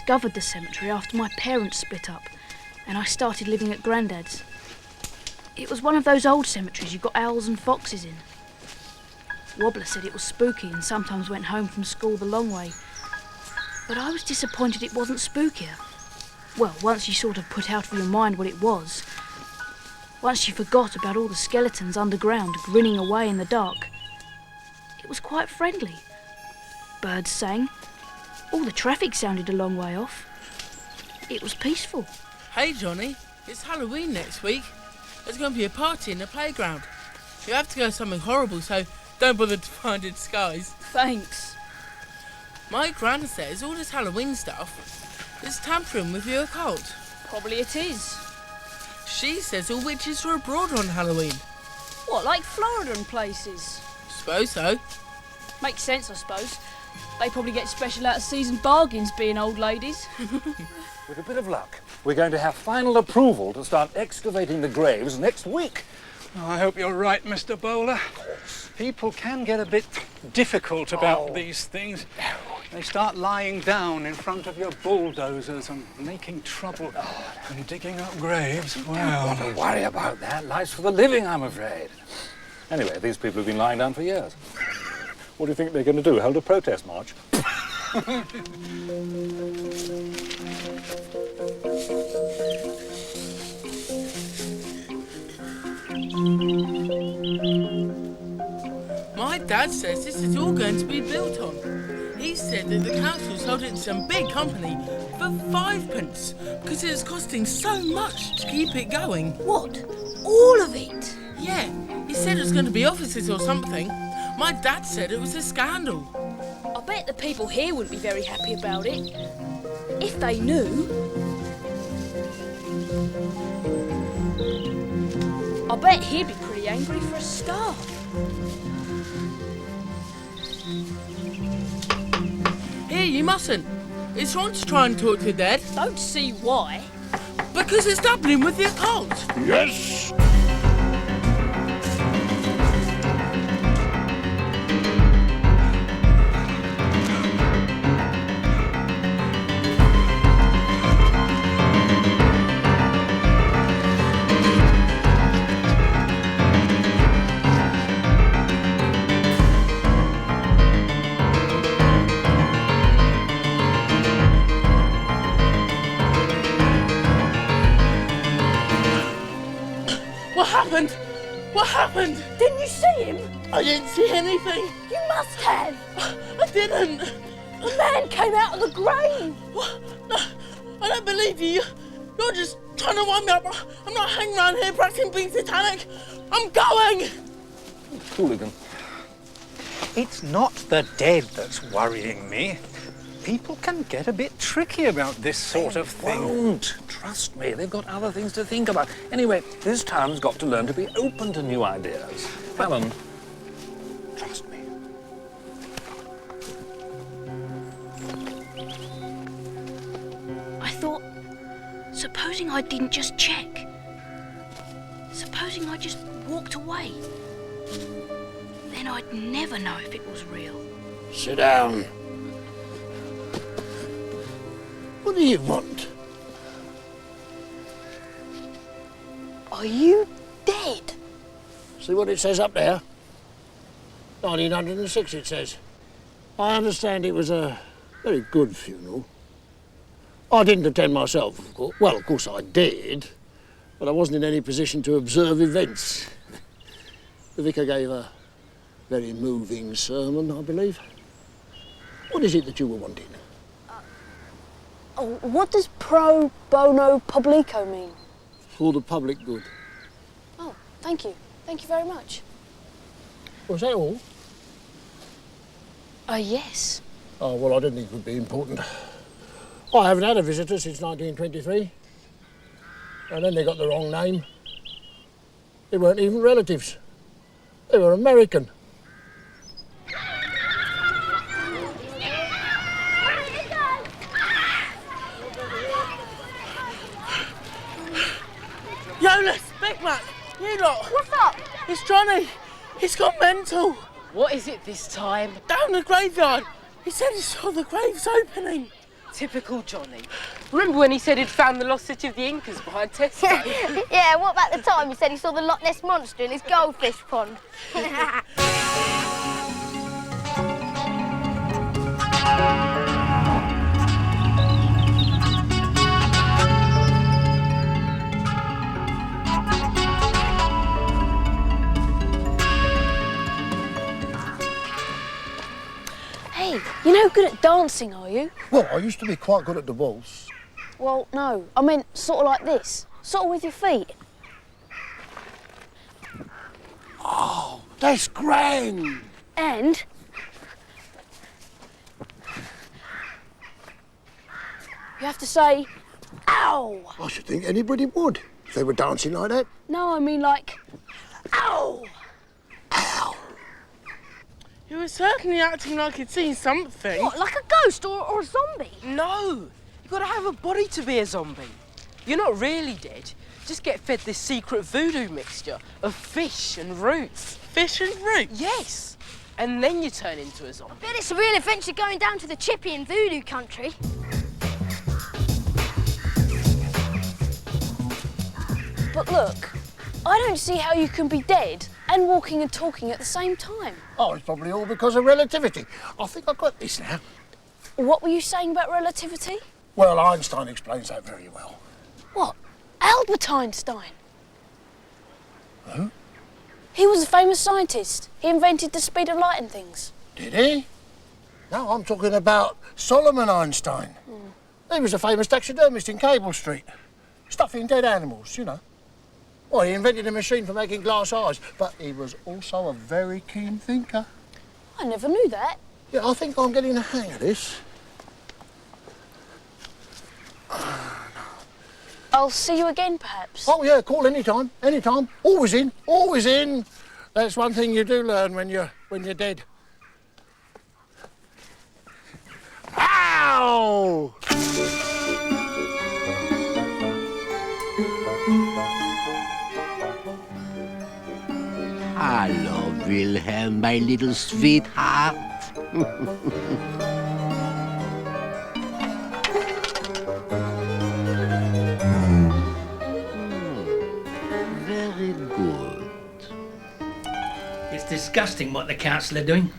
discovered the cemetery after my parents split up and I started living at Grandad's. It was one of those old cemeteries you've got owls and foxes in. Wobbler said it was spooky and sometimes went home from school the long way. But I was disappointed it wasn't spookier. Well, once you sort of put out of your mind what it was, once you forgot about all the skeletons underground grinning away in the dark, it was quite friendly. Birds sang. All the traffic sounded a long way off. It was peaceful. Hey, Johnny, it's Halloween next week. There's going to be a party in the playground. You have to go something horrible, so don't bother to find a disguise. Thanks. My gran says all this Halloween stuff is tampering with your occult. Probably it is. She says all witches are abroad on Halloween. What, like Florida and places? Suppose so. Makes sense, I suppose. They probably get special out-of-season bargains being old ladies. With a bit of luck, we're going to have final approval to start excavating the graves next week. Oh, I hope you're right, Mr. Bowler. People can get a bit difficult about these things. They start lying down in front of your bulldozers and making trouble and digging up graves. Don't want to worry about that. Life's for the living, I'm afraid. Anyway, these people have been lying down for years. What do you think they're going to do? Hold a protest march? My dad says this is all going to be built on. He said that the council sold it to some big company for 5p because it is costing so much to keep it going. What? All of it? Yeah, he said it was going to be offices or something. My dad said it was a scandal. I bet the people here wouldn't be very happy about it. If they knew. I bet he'd be pretty angry for a start. Here, you mustn't. It's wrong to try and talk to the dead. Don't see why. Because it's doubling with the occult. Yes! What happened? Didn't you see him? I didn't see anything. You must have. I didn't. The man came out of the grave. What? No, I don't believe you. You're just trying to wind me up. I'm not hanging around here practicing being satanic. I'm going. Hooligan. It's not the dead that's worrying me. People can get a bit tricky about this sort of thing. Won't. Trust me, they've got other things to think about. Anyway, this town's got to learn to be open to new ideas. Fallon, trust me. I thought, supposing I didn't just check. Supposing I just walked away. Then I'd never know if it was real. Sit down. What do you want? Are you dead? See what it says up there? 1906 it says. I understand it was a very good funeral. I didn't attend myself, of course. Well, of course I did, but I wasn't in any position to observe events. The vicar gave a very moving sermon, I believe. What is it that you were wanting? Oh, what does pro bono publico mean? For the public good. Oh, thank you. Thank you very much. Was that all? Yes. Oh, well, I didn't think it would be important. I haven't had a visitor since 1923. And then they got the wrong name. They weren't even relatives. They were American. Jonas, Big Mac, you lot. What's up? It's Johnny. He's gone mental. What is it this time? Down the graveyard. He said he saw the graves opening. Typical Johnny. Remember when he said he'd found the lost city of the Incas behind Tesco? Yeah, what about the time he said he saw the Loch Ness Monster in his goldfish pond? Hey, you're no good at dancing, are you? Well, I used to be quite good at the waltz. Well, no. I meant sort of like this. Sort of with your feet. Oh, that's grand. And... you have to say, ow! I should think anybody would if they were dancing like that. No, I mean like, ow! Ow. You were certainly acting like you'd seen something. What, like a ghost or a zombie? No! You've got to have a body to be a zombie. You're not really dead. Just get fed this secret voodoo mixture of fish and roots. Fish and roots? Yes! And then you turn into a zombie. Bet it's a real adventure going down to the Chippy and voodoo country. But look, I don't see how you can be dead and walking and talking at the same time. Oh, it's probably all because of relativity. I think I've got this now. What were you saying about relativity? Well, Einstein explains that very well. What? Albert Einstein? Who? He was a famous scientist. He invented the speed of light and things. Did he? No, I'm talking about Solomon Einstein. He was a famous taxidermist in Cable Street. Stuffing dead animals, you know. Well, he invented a machine for making glass eyes, but he was also a very keen thinker. I never knew that. Yeah, I think I'm getting the hang of this. I'll see you again, perhaps. Oh, yeah, call anytime, anytime. Always in, always in. That's one thing you do learn when you're dead. Ow! Hello, Wilhelm, my little sweetheart. Very good. It's disgusting what the council are doing.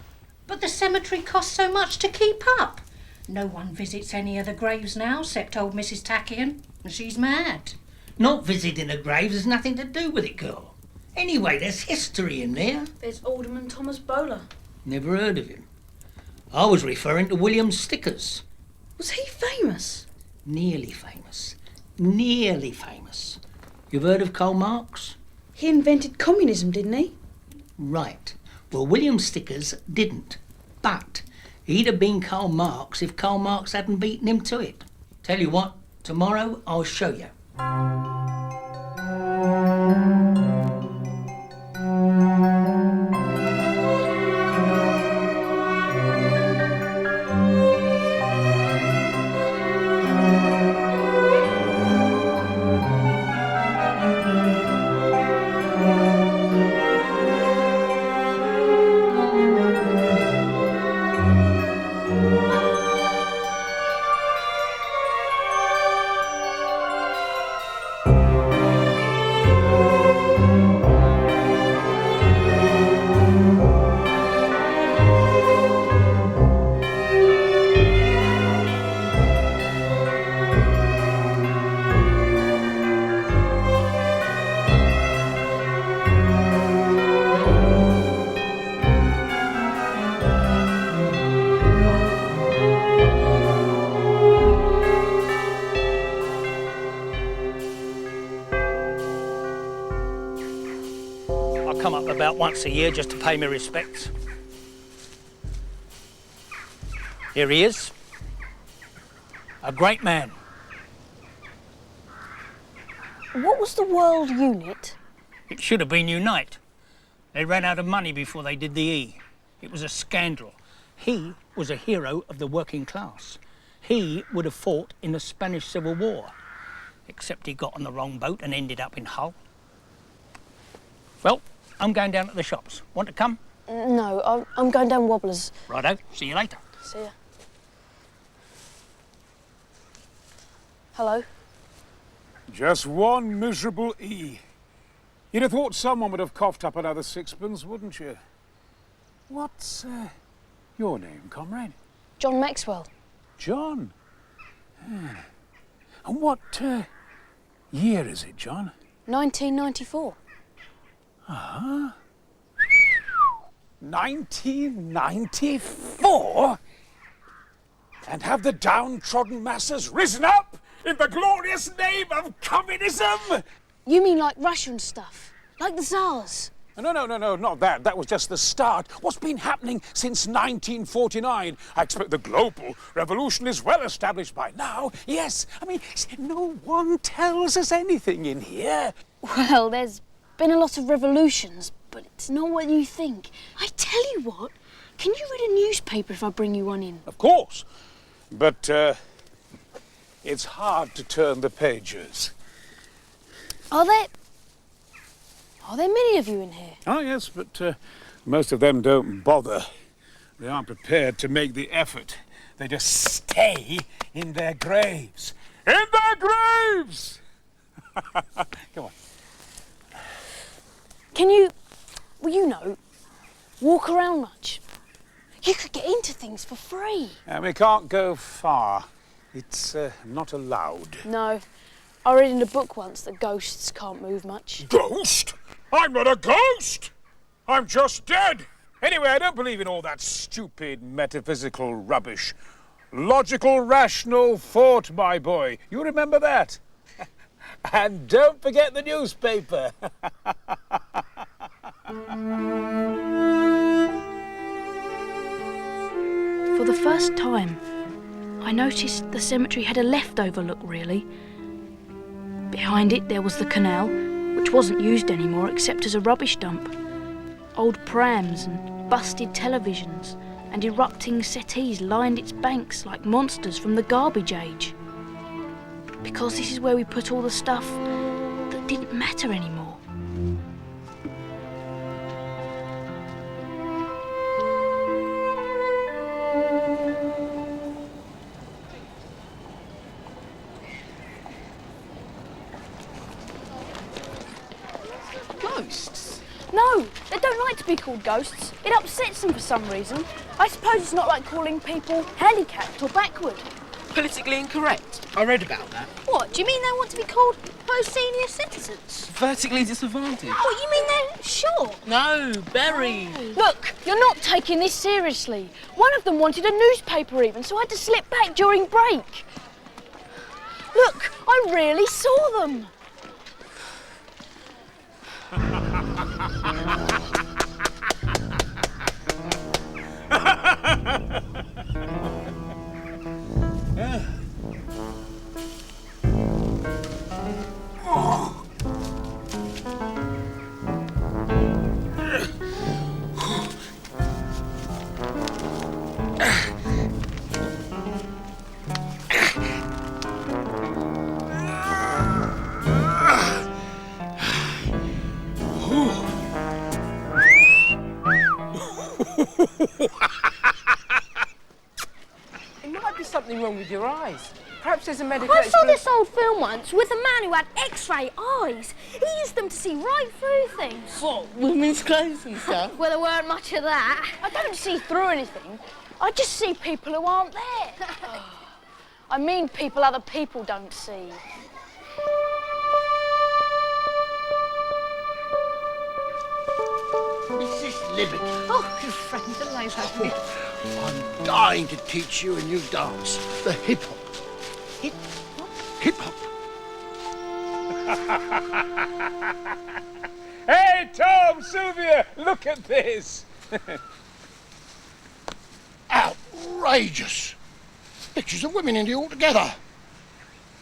But the cemetery costs so much to keep up. No one visits any of the graves now, except old Mrs. Tachyon, and she's mad. Not visiting the graves has nothing to do with it, girl. Anyway, there's history in there. There's Alderman Thomas Bowler. Never heard of him. I was referring to William Stickers. Was he famous? Nearly famous. Nearly famous. You've heard of Karl Marx? He invented communism, didn't he? Right. Well, William Stickers didn't. But he'd have been Karl Marx if Karl Marx hadn't beaten him to it. Tell you what, tomorrow I'll show you. Come up about once a year just to pay my respects. Here he is. A great man. What was the World Unit? It should have been Unite. They ran out of money before they did the E. It was a scandal. He was a hero of the working class. He would have fought in the Spanish Civil War, except he got on the wrong boat and ended up in Hull. Well, I'm going down to the shops. Want to come? No, I'm going down Wobblers. Righto. See you later. See ya. Hello. Just one miserable E. You'd have thought someone would have coughed up another sixpence, wouldn't you? What's your name, comrade? John Maxwell. John? And what year is it, John? 1994. 1994? And have the downtrodden masses risen up in the glorious name of communism? You mean like Russian stuff? Like the Tsars? No, not that. That was just the start. What's been happening since 1949? I expect the global revolution is well established by now. Yes, I mean, no one tells us anything in here. Well, there's been a lot of revolutions, but it's not what you think. I tell you what, can you read a newspaper if I bring you one in? Of course. But it's hard to turn the pages. Are there many of you in here? Oh, yes, but most of them don't bother. They aren't prepared to make the effort. They just stay in their graves. In their graves! Come on. Can you, walk around much? You could get into things for free. And we can't go far. It's not allowed. No. I read in a book once that ghosts can't move much. Ghost? I'm not a ghost! I'm just dead! Anyway, I don't believe in all that stupid metaphysical rubbish. Logical, rational thought, my boy. You remember that? And don't forget the newspaper. For the first time, I noticed the cemetery had a leftover look, really. Behind it there was the canal, which wasn't used anymore except as a rubbish dump. Old prams and busted televisions and erupting settees lined its banks like monsters from the garbage age. Because this is where we put all the stuff that didn't matter anymore. Ghosts? No, they don't like to be called ghosts. It upsets them for some reason. I suppose it's not like calling people handicapped or backward. Politically incorrect. I read about that. What, do you mean they want to be called post-senior citizens? Vertically disadvantaged. What, you mean they're short? No, Berry. Look, you're not taking this seriously. One of them wanted a newspaper even, so I had to slip back during break. Look, I really saw them. There might be something wrong with your eyes. Perhaps there's a medical I saw this old film once with a man who had X-ray eyes. He used them to see right through things. What, women's clothes and stuff? Well, there weren't much of that. I don't see through anything. I just see people who aren't there. I mean people other people don't see. Mrs. Libbet. Oh, your friend, alive, haven't you? I'm dying to teach you a new dance. The hip-hop. Hip-hop. Hey, Tom, Sylvia, look at this. Outrageous. Pictures of women in it altogether.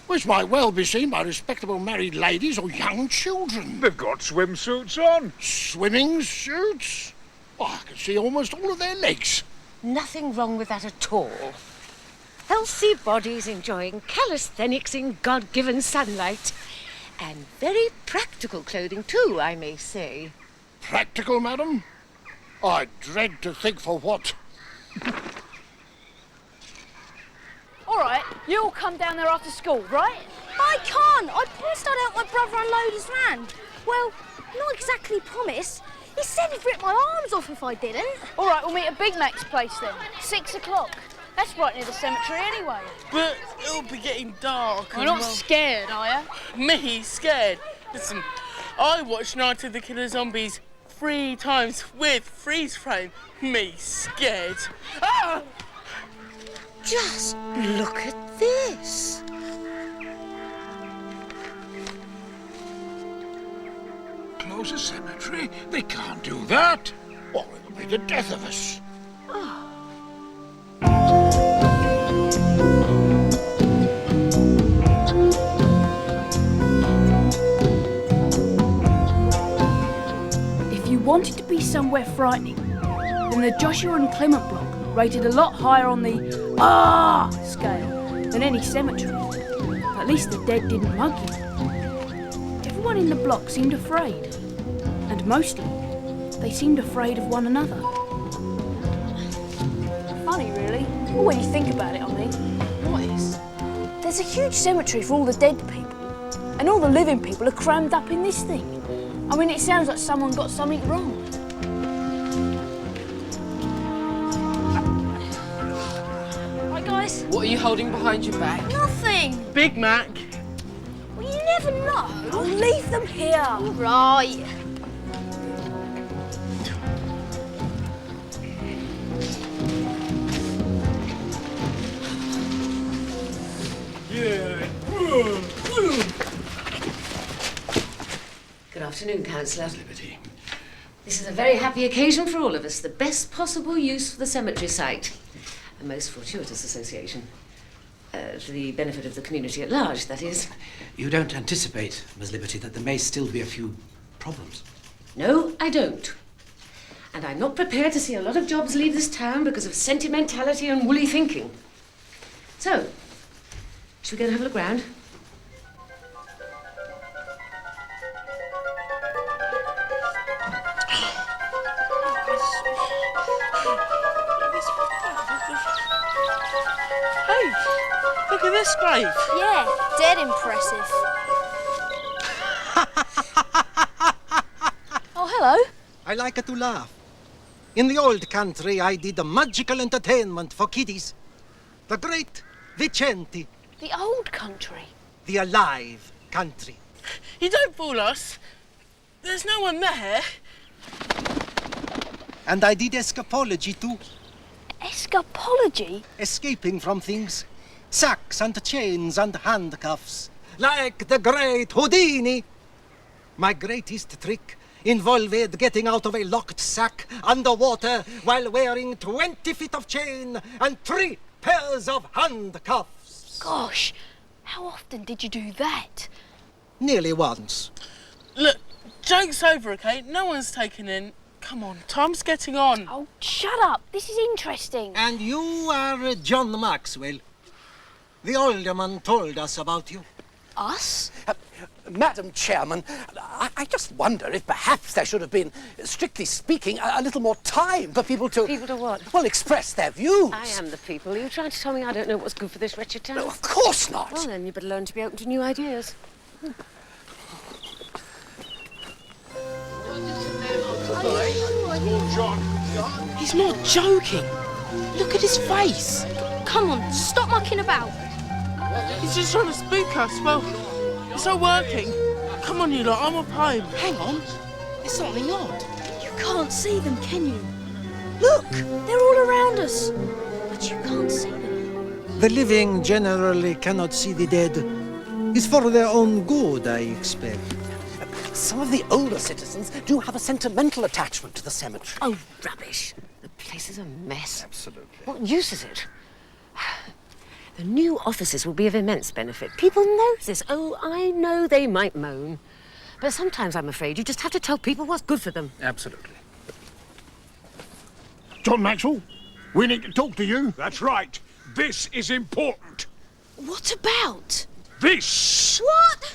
Which might well be seen by respectable married ladies or young children. They've got swimsuits on. Swimming suits? Oh, I can see almost all of their legs. Nothing wrong with that at all. Healthy bodies enjoying calisthenics in God-given sunlight. And very practical clothing too, I may say. Practical, madam? I dread to think for what. All right, You all come down there after school, right? I can't. I promised I'd help my brother unload his van. Well, not exactly promise. He said he'd rip my arms off if I didn't. All right, we'll meet at Big Mac's place then. 6 o'clock. That's right near the cemetery anyway. But it'll be getting dark. You're not scared, are you? Me scared? Listen, I watched Night of the Killer Zombies 3 times with freeze frame. Me scared. Ah! Just look at this. Close a cemetery? They can't do that. Well, it'll be the death of us. If you wanted to be somewhere frightening, then the Joshua and Clement block rated a lot higher on the scale than any cemetery. At least the dead didn't mug you. Everyone in the block seemed afraid. And mostly, they seemed afraid of one another. Funny, really. Well, when you think about it, I mean. What is? There's a huge cemetery for all the dead people, and all the living people are crammed up in this thing. I mean, it sounds like someone got something wrong. Right, guys? What are you holding behind your back? Nothing. Big Mac. Well, you never know. I'll leave them here. Right. Good afternoon, Councillor. Liberty. This is a very happy occasion for all of us. The best possible use for the cemetery site. A most fortuitous association. For the benefit of the community at large, that is. You don't anticipate, Miss Liberty, that there may still be a few problems? No, I don't. And I'm not prepared to see a lot of jobs leave this town because of sentimentality and woolly thinking. So, shall we go and have a look round? Hey, look at this grave. Yeah, dead impressive. Oh, hello. I like to laugh. In the old country, I did a magical entertainment for kiddies. The great Vicenti. The old country. The alive country. You don't fool us. There's no one there. And I did escapology too. Escapology? Escaping from things. Sacks and chains and handcuffs. Like the great Houdini. My greatest trick involved getting out of a locked sack underwater while wearing 20 feet of chain and 3 pairs of handcuffs. Gosh, how often did you do that? Nearly once. Look, joke's over, okay? No one's taken in. Come on, time's getting on. Oh, shut up. This is interesting. And you are John Maxwell. The alderman told us about you. Us? Madam Chairman, I just wonder if perhaps there should have been, strictly speaking, a little more time for people to... People to what? Well, express their views. I am the people. Are you trying to tell me I don't know what's good for this wretched town? No, of course not. Well, then you better learn to be open to new ideas. He's not joking. Look at his face. Come on, stop mucking about. He's just trying to spook us. Well, it's not working. Come on, you lot, I'm up home. Hang on. There's something odd. You can't see them, can you? Look, they're all around us. But you can't see them. The living generally cannot see the dead. It's for their own good, I expect. Some of the older citizens do have a sentimental attachment to the cemetery. Oh, rubbish. The place is a mess. Absolutely. What use is it? The new offices will be of immense benefit. People know this. Oh, I know they might moan. But sometimes, I'm afraid, you just have to tell people what's good for them. Absolutely. John Maxwell, we need to talk to you. That's right. This is important. What about? This! What?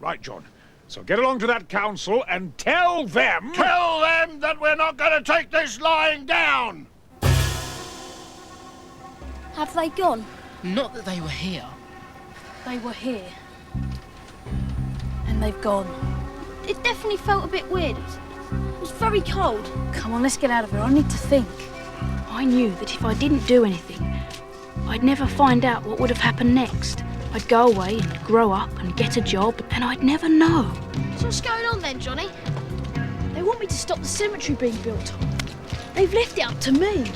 Right, John. So get along to that council and tell them... Tell them that we're not going to take this lying down! Have they gone? Not that they were here. They were here. And they've gone. It definitely felt a bit weird. It was very cold. Come on, let's get out of here. I need to think. I knew that if I didn't do anything, I'd never find out what would have happened next. I'd go away and grow up and get a job, and I'd never know. So what's going on then, Johnny? They want me to stop the cemetery being built on. They've left it up to me.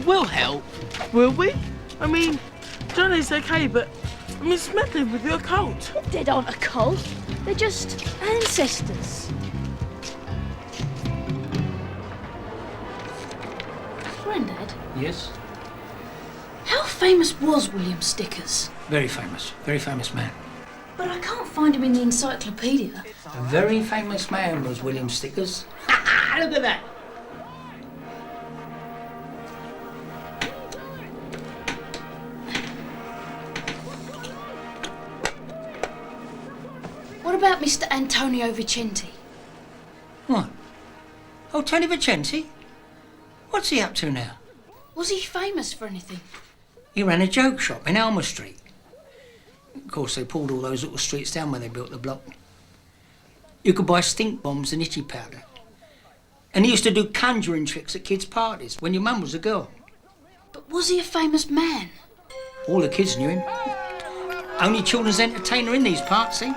We'll help, will we? I mean, Johnny's okay, but it's meddling with your cult. The dead aren't a cult. They're just ancestors. Grandad, Yes? how famous was William Stickers? Very famous man. But I can't find him in the encyclopedia. A very famous man was William Stickers. Look at that! What about Mr. Antonio Vicenti? What? Oh, Tony Vicenti? What's he up to now? Was he famous for anything? He ran a joke shop in Alma Street. Of course, they pulled all those little streets down when they built the block. You could buy stink bombs and itchy powder. And he used to do conjuring tricks at kids' parties when your mum was a girl. But was he a famous man? All the kids knew him. Only children's entertainer in these parts, see?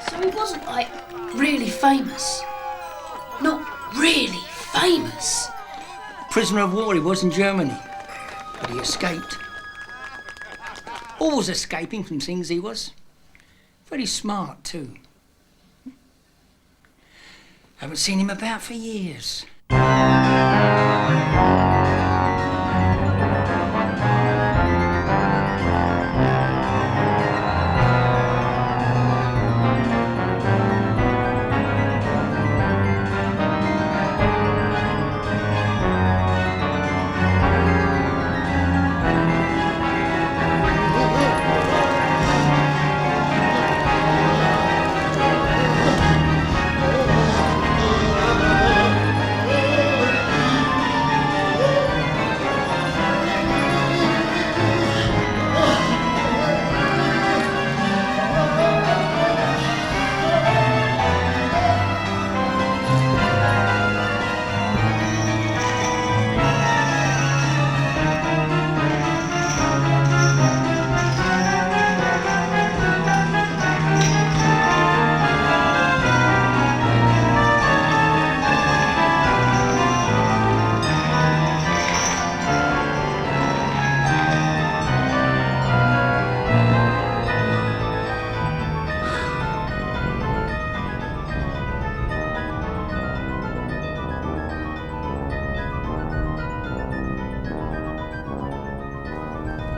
So he wasn't, like, really famous? Not really famous? Prisoner of war he was in Germany. But he escaped. Always escaping from things he was. Very smart, too. Haven't seen him about for years.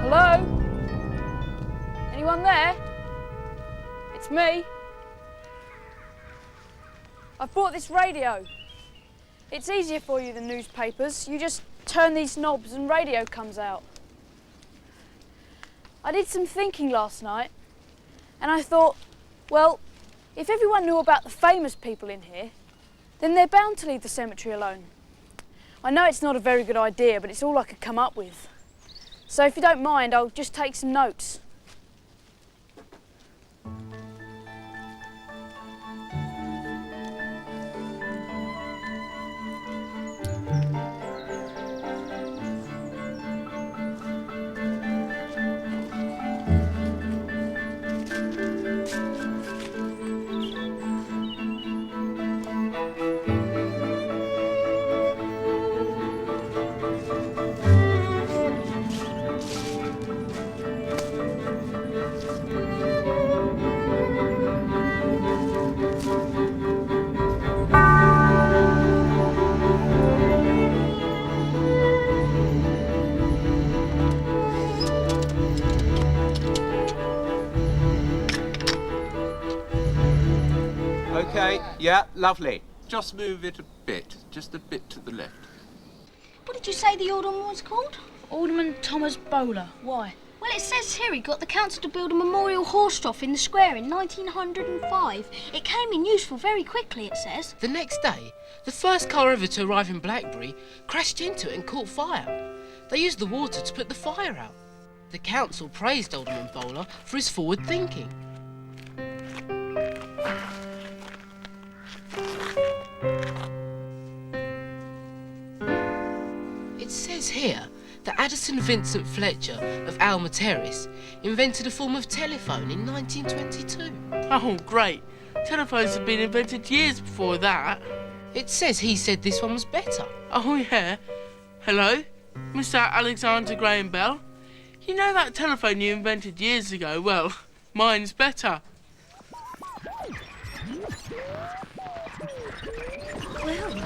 Hello? Anyone there? It's me. I've bought this radio. It's easier for you than newspapers. You just turn these knobs and radio comes out. I did some thinking last night, and I thought, well, if everyone knew about the famous people in here, then they're bound to leave the cemetery alone. I know it's not a very good idea, but it's all I could come up with. So if you don't mind, I'll just take some notes. Okay, yeah, lovely. Just move it a bit, just a bit to the left. What did you say the alderman was called? Alderman Thomas Bowler. Why? Well, it says here he got the council to build a memorial horse trough in the square in 1905. It came in useful very quickly, it says. The next day, the first car ever to arrive in Blackberry crashed into it and caught fire. They used the water to put the fire out. The council praised Alderman Bowler for his forward thinking. It says here that Addison Vincent Fletcher of Alma Terrace invented a form of telephone in 1922. Oh, great. Telephones have been invented years before that. It says he said this one was better. Oh, yeah. Hello, Mr. Alexander Graham Bell. You know that telephone you invented years ago? Well, mine's better. Well,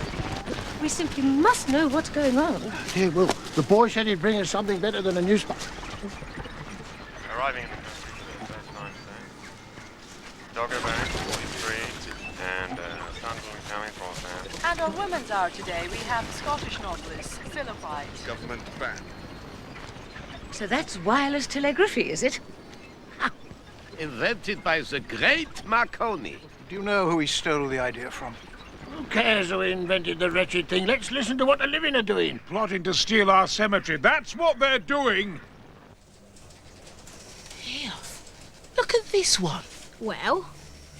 we simply must know what's going on. Dear Will, the boy said he'd bring us something better than a newspaper. Arriving in the country for the first time today. Dogger Bank, 43, and Stanton County, Crossland. And our women's hour today, we have the Scottish novelist, Philipite. Government ban. So that's wireless telegraphy, is it? Invented by the great Marconi. Do you know who he stole the idea from? Who cares who invented the wretched thing? Let's listen to what the living are doing. Plotting to steal our cemetery. That's what they're doing. Here, look at this one. Well?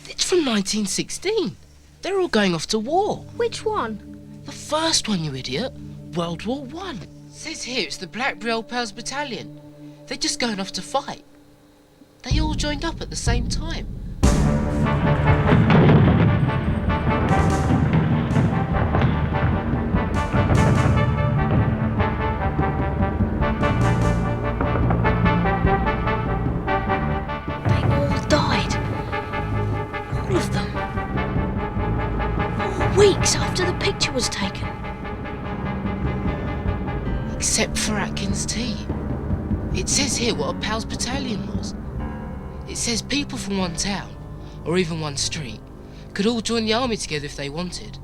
It's from 1916. They're all going off to war. Which one? The first one, you idiot. World War I. Says here it's the Blackberry Old Pals Battalion. They're just going off to fight. They all joined up at the same time. They all died. All of them. 4 weeks after the picture was taken. Except for Atkins T. It says here what a Pals Battalion was. It says people from one town, or even one street, could all join the army together if they wanted,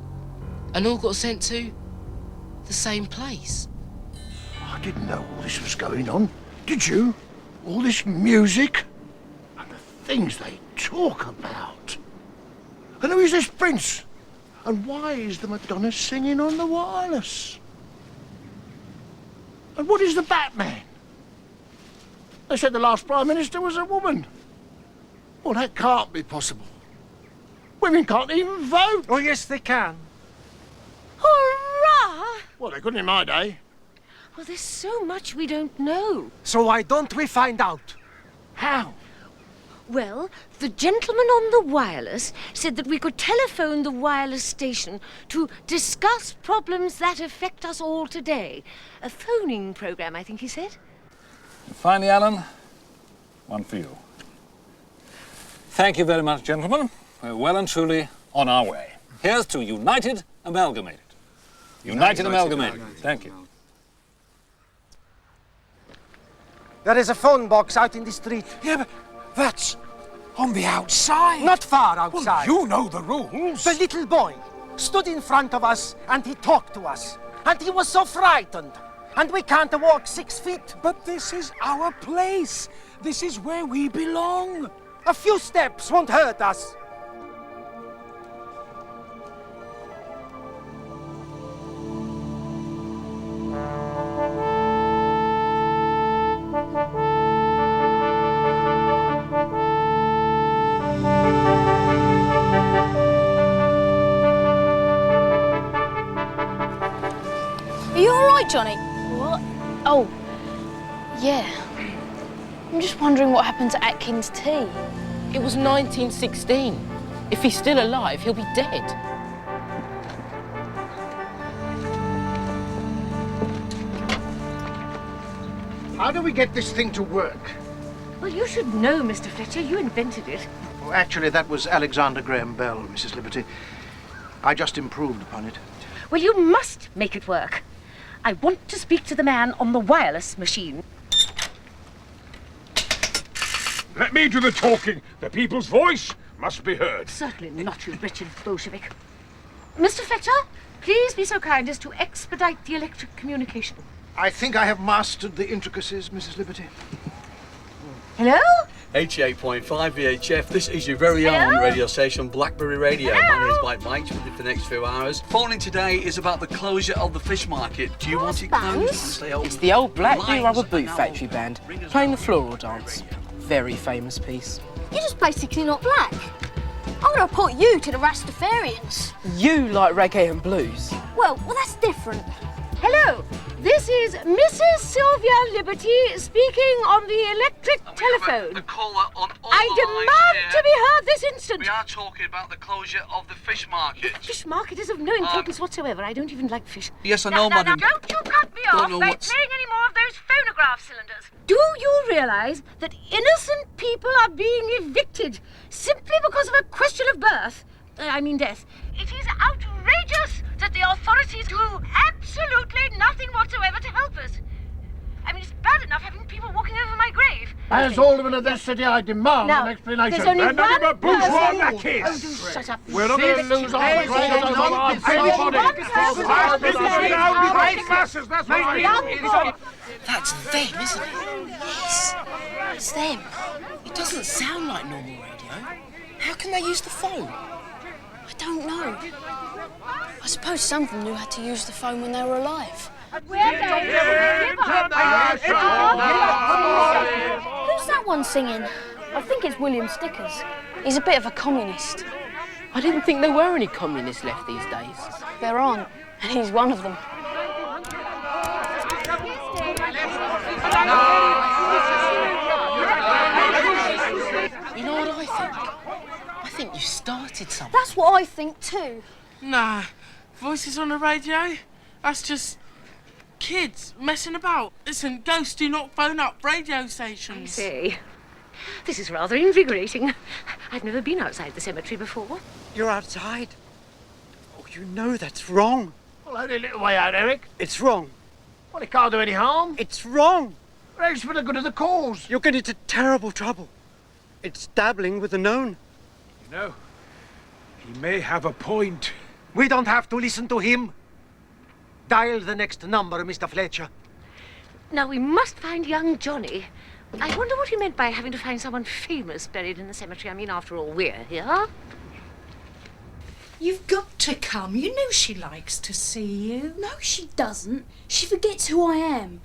and all got sent to the same place. I didn't know all this was going on. Did you? All this music? And the things they talk about. And who is this prince? And why is the Madonna singing on the wireless? And what is the Batman? They said the last Prime Minister was a woman. Well, that can't be possible. Women can't even vote. Oh, yes, they can. Hurrah! Well, they couldn't in my day. Well, there's so much we don't know. So why don't we find out? How? Well, the gentleman on the wireless said that we could telephone the wireless station to discuss problems that affect us all today. A phoning program, I think he said. Finally, Alan, one for you. Thank you very much, gentlemen. We're well and truly on our way. Here's to United Amalgamated. United Amalgamated. Thank you. There is a phone box out in the street. Yeah, but that's on the outside. Not far outside. Well, you know the rules. The little boy stood in front of us and he talked to us. And he was so frightened. And we can't walk 6 feet. But this is our place. This is where we belong. A few steps won't hurt us. Are you all right, Johnny? What? Oh, yeah. I'm just wondering what happened to Atkins T. It was 1916. If he's still alive, he'll be dead. How do we get this thing to work? Well, you should know, Mr. Fletcher. You invented it. Well, actually, that was Alexander Graham Bell, Mrs. Liberty. I just improved upon it. Well, you must make it work. I want to speak to the man on the wireless machine. Let me do the talking. The people's voice must be heard. Certainly not, you wretched Bolshevik. Mr. Fletcher, please be so kind as to expedite the electric communication. I think I have mastered the intricacies, Mrs. Liberty. Hello? 88.5 VHF, this is your very own radio station, Blackberry Radio. My name is Mike Mike, with you for the next few hours. Phoning today is about the closure of the fish market. Do you want it closed? It's the old Blackberry Rubber Boot Factory Band playing the floral dance. Very famous piece. You're just basically not black. I'm going to report you to the Rastafarians. You like reggae and blues. Well, that's different. Hello, this is Mrs. Sylvia Liberty speaking on the electric telephone. The caller on all I the demand lines to be heard this instant. We are talking about the closure of the fish market. The fish market is of no importance whatsoever. I don't even like fish. Yes, I know, madam. Now, don't you cut me off by playing any more of those phonograph cylinders. Do you realise that innocent people are being evicted simply because of a question of birth? Death. It is outrageous that the authorities do absolutely nothing whatsoever to help us. It's bad enough having people walking over my grave. As alderman of this city, I demand an explanation. There's only They're nothing but bourgeois person. lackeys. Oh, do shut up. We're not going to lose our brains over our That's them, isn't it? Yes, it's them. It doesn't sound like normal radio. How can they use the phone? I don't know. I suppose some of them knew how to use the phone when they were alive. Who's that one singing? I think it's William Stickers. He's a bit of a communist. I didn't think there were any communists left these days. There aren't, and he's one of them. You know what I think? I think you started something. That's what I think too. Nah, voices on the radio? That's just kids messing about. Listen, ghosts do not phone up radio stations. I see. This is rather invigorating. I've never been outside the cemetery before. You're outside? Oh, you know that's wrong. Well, only a little way out, Eric. It's wrong. Well, it can't do any harm. It's wrong. Well, it's for the good of the cause. You'll get into terrible trouble. It's dabbling with the known. You know, he may have a point. We don't have to listen to him. Dial the next number, Mr. Fletcher. Now, we must find young Johnny. I wonder what he meant by having to find someone famous buried in the cemetery. After all, we're here. You've got to come. You know she likes to see you. No, she doesn't. She forgets who I am.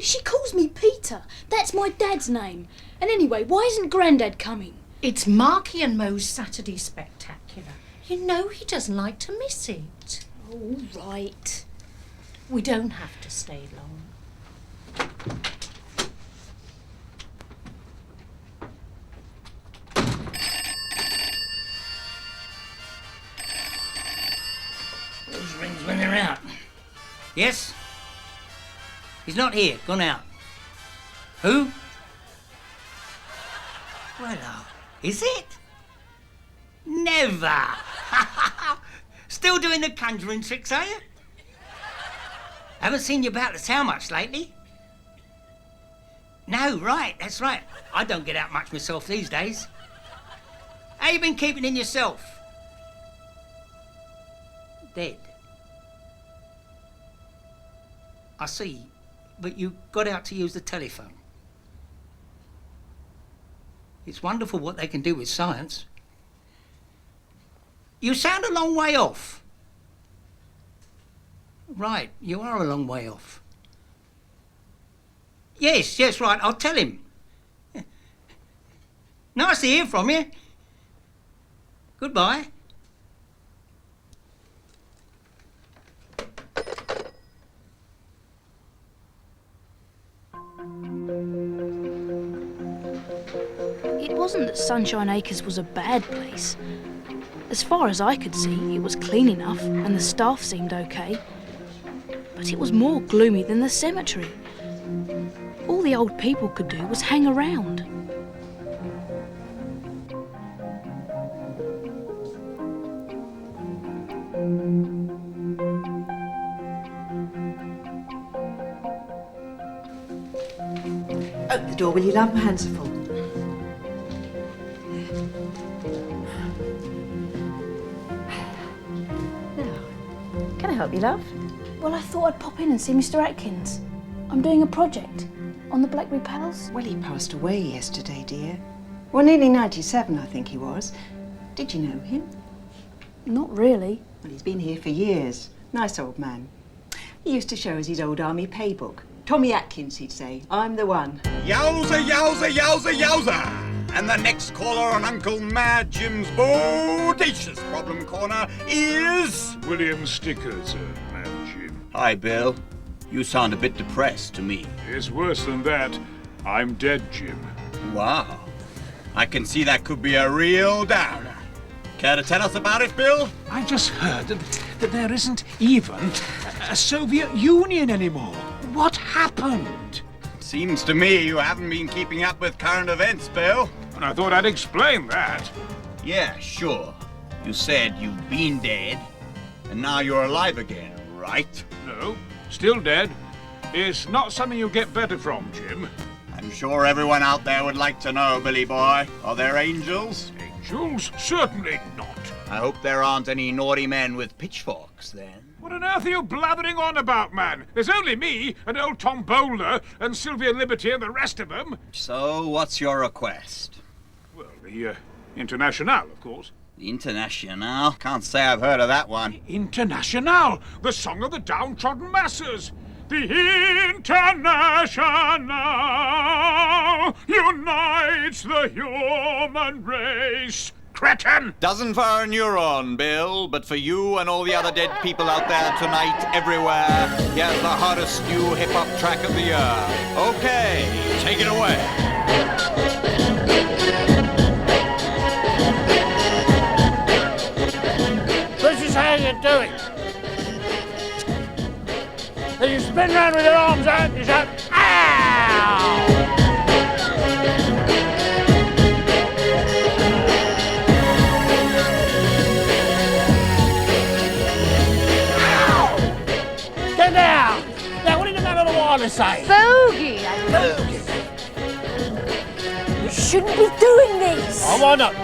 She calls me Peter. That's my dad's name. And anyway, why isn't Grandad coming? It's Marky and Mo's Saturday Spectacular. You know he doesn't like to miss it. All right. We don't have to stay long. Those rings when they're out. Yes? He's not here. Gone out. Who? Well, is it? Never! Still doing the conjuring tricks, are you? Haven't seen you about the town much lately. No, right, that's right. I don't get out much myself these days. How you been keeping in yourself? Dead. I see, but you got out to use the telephone. It's wonderful what they can do with science. You sound a long way off. Right, you are a long way off. Yes, right, I'll tell him. Nice to hear from you. Goodbye. It wasn't that Sunshine Acres was a bad place. As far as I could see, it was clean enough and the staff seemed okay. But it was more gloomy than the cemetery. All the old people could do was hang around. Open the door, will you, love? My hands are full. Can I help you, love? Well, I thought I'd pop in and see Mr. Atkins. I'm doing a project. on the Blackberry Pals? Well, he passed away yesterday, dear. Well, nearly 97, I think he was. Did you know him? Not really. Well, he's been here for years. Nice old man. He used to show us his old army paybook. Tommy Atkins, he'd say. I'm the one. Yowza, yowza, yowza, yowza! And the next caller on Uncle Mad Jim's bodacious problem corner is... William Stickers, Mad Jim. Hi, Bill. You sound a bit depressed to me. It's worse than that. I'm dead, Jim. Wow. I can see that could be a real downer. Care to tell us about it, Bill? I just heard that there isn't even a Soviet Union anymore. What happened? Seems to me you haven't been keeping up with current events, Bill. And I thought I'd explain that. Yeah, sure. You said you've been dead, and now you're alive again, right? No, still dead. It's not something you get better from, Jim. I'm sure everyone out there would like to know, Billy boy. Are there angels? Angels? Certainly not. I hope there aren't any naughty men with pitchforks, then. What on earth are you blathering on about, man? There's only me and old Tom Bowler and Sylvia Liberty and the rest of them. So, what's your request? Well, the Internationale, of course. The Internationale? Can't say I've heard of that one. Internationale, the song of the downtrodden masses. The Internationale unites the human race. Cretin! Doesn't for a neuron, Bill, but for you and all the other dead people out there tonight, everywhere, here's the hottest new hip-hop track of the year. Okay, take it away. This is how you do it. So you spin round with your arms out, you shout, ow! Get down! Now, what did the man on the wireless say? Bogey! Bogey! You shouldn't be doing this! Oh, why not?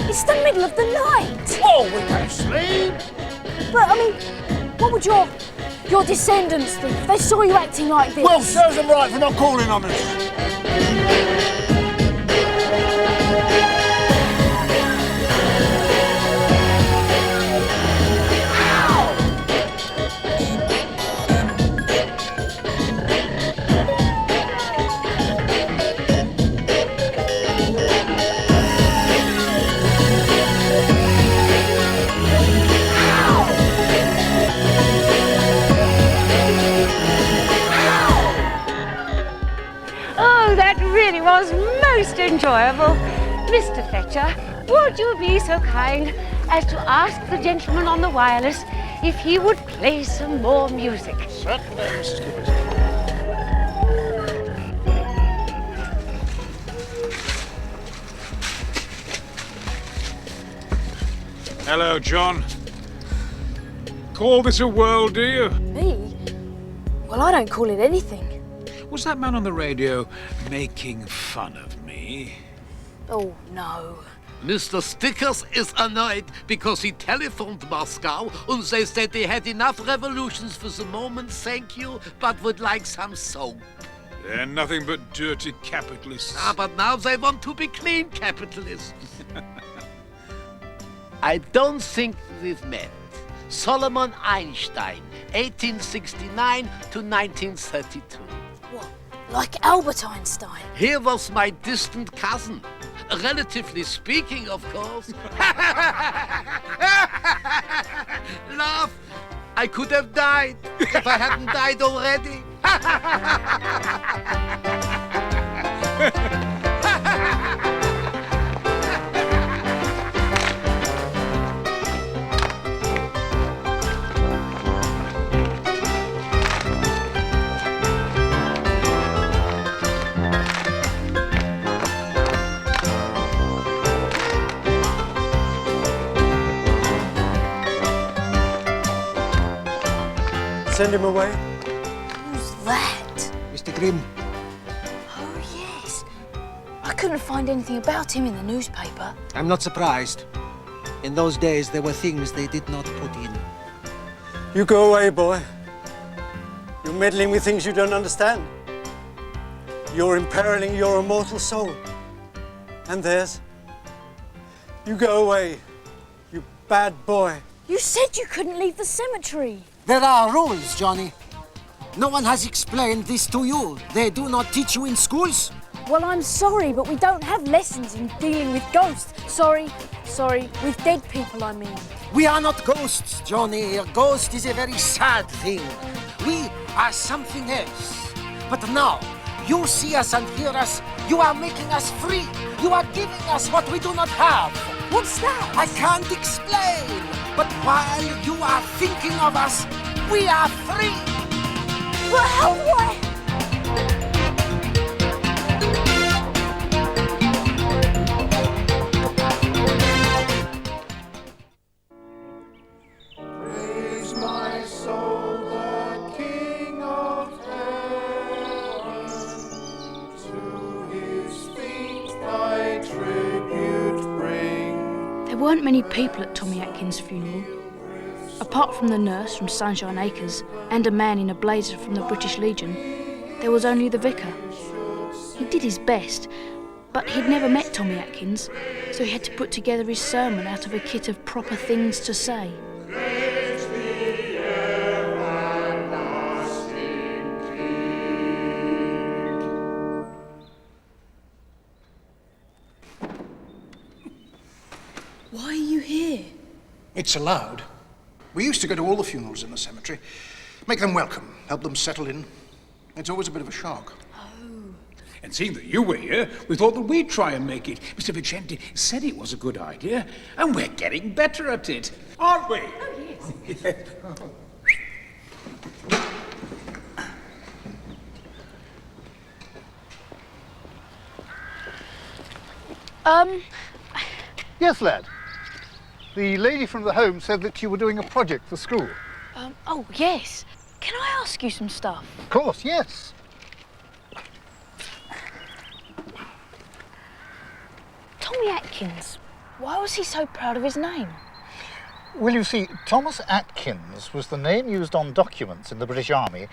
It's the middle of the night! Oh, we can't sleep! But, I mean, what would your descendants think if they saw you acting like this? Well, serves them right for not calling on us. Was most enjoyable. Mr. Fletcher, would you be so kind as to ask the gentleman on the wireless if he would play some more music? Certainly, Mrs. Gibbons. Hello, John. Call this a world, do you? Me? Well, I don't call it anything. Was that man on the radio making fun of me? Oh, no. Mr. Stickers is annoyed because he telephoned Moscow and they said they had enough revolutions for the moment, thank you, but would like some soap. They're nothing but dirty capitalists. Ah, but now they want to be clean capitalists. I don't think we've met. Solomon Einstein, 1869 to 1932. What, like Albert Einstein? He was my distant cousin. Relatively speaking, of course. Laugh. I could have died if I hadn't died already. Send him away. Who's that? Mr. Grimm. Oh, yes. I couldn't find anything about him in the newspaper. I'm not surprised. In those days, there were things they did not put in. You go away, boy. You're meddling with things you don't understand. You're imperiling your immortal soul. And theirs. You go away, you bad boy. You said you couldn't leave the cemetery. There are rules, Johnny. No one has explained this to you. They do not teach you in schools. Well, I'm sorry, but we don't have lessons in dealing with ghosts. Sorry, with dead people, I mean. We are not ghosts, Johnny. A ghost is a very sad thing. We are something else. But now, you see us and hear us. You are making us free. You are giving us what we do not have. What's that? I can't explain. But while you are thinking of us, we are free. But how do I... Praise my soul, the King of heaven. To his feet thy tribute bring. There weren't many people at Tommy Atkins' funeral. Apart from the nurse from Sunshine Acres and a man in a blazer from the British Legion, there was only the vicar. He did his best, but he'd never met Tommy Atkins, so he had to put together his sermon out of a kit of proper things to say. Why are you here? It's allowed. We used to go to all the funerals in the cemetery. Make them welcome, help them settle in. It's always a bit of a shock. And seeing that you were here, we thought that we'd try and make it. Mr. Vicente said it was a good idea, and we're getting better at it, aren't we? Oh, yes. Yes, lad. The lady from the home said that you were doing a project for school. Oh, yes. Can I ask you some stuff? Of course, yes. Tommy Atkins, why was he so proud of his name? Well, you see, Thomas Atkins was the name used on documents in the British Army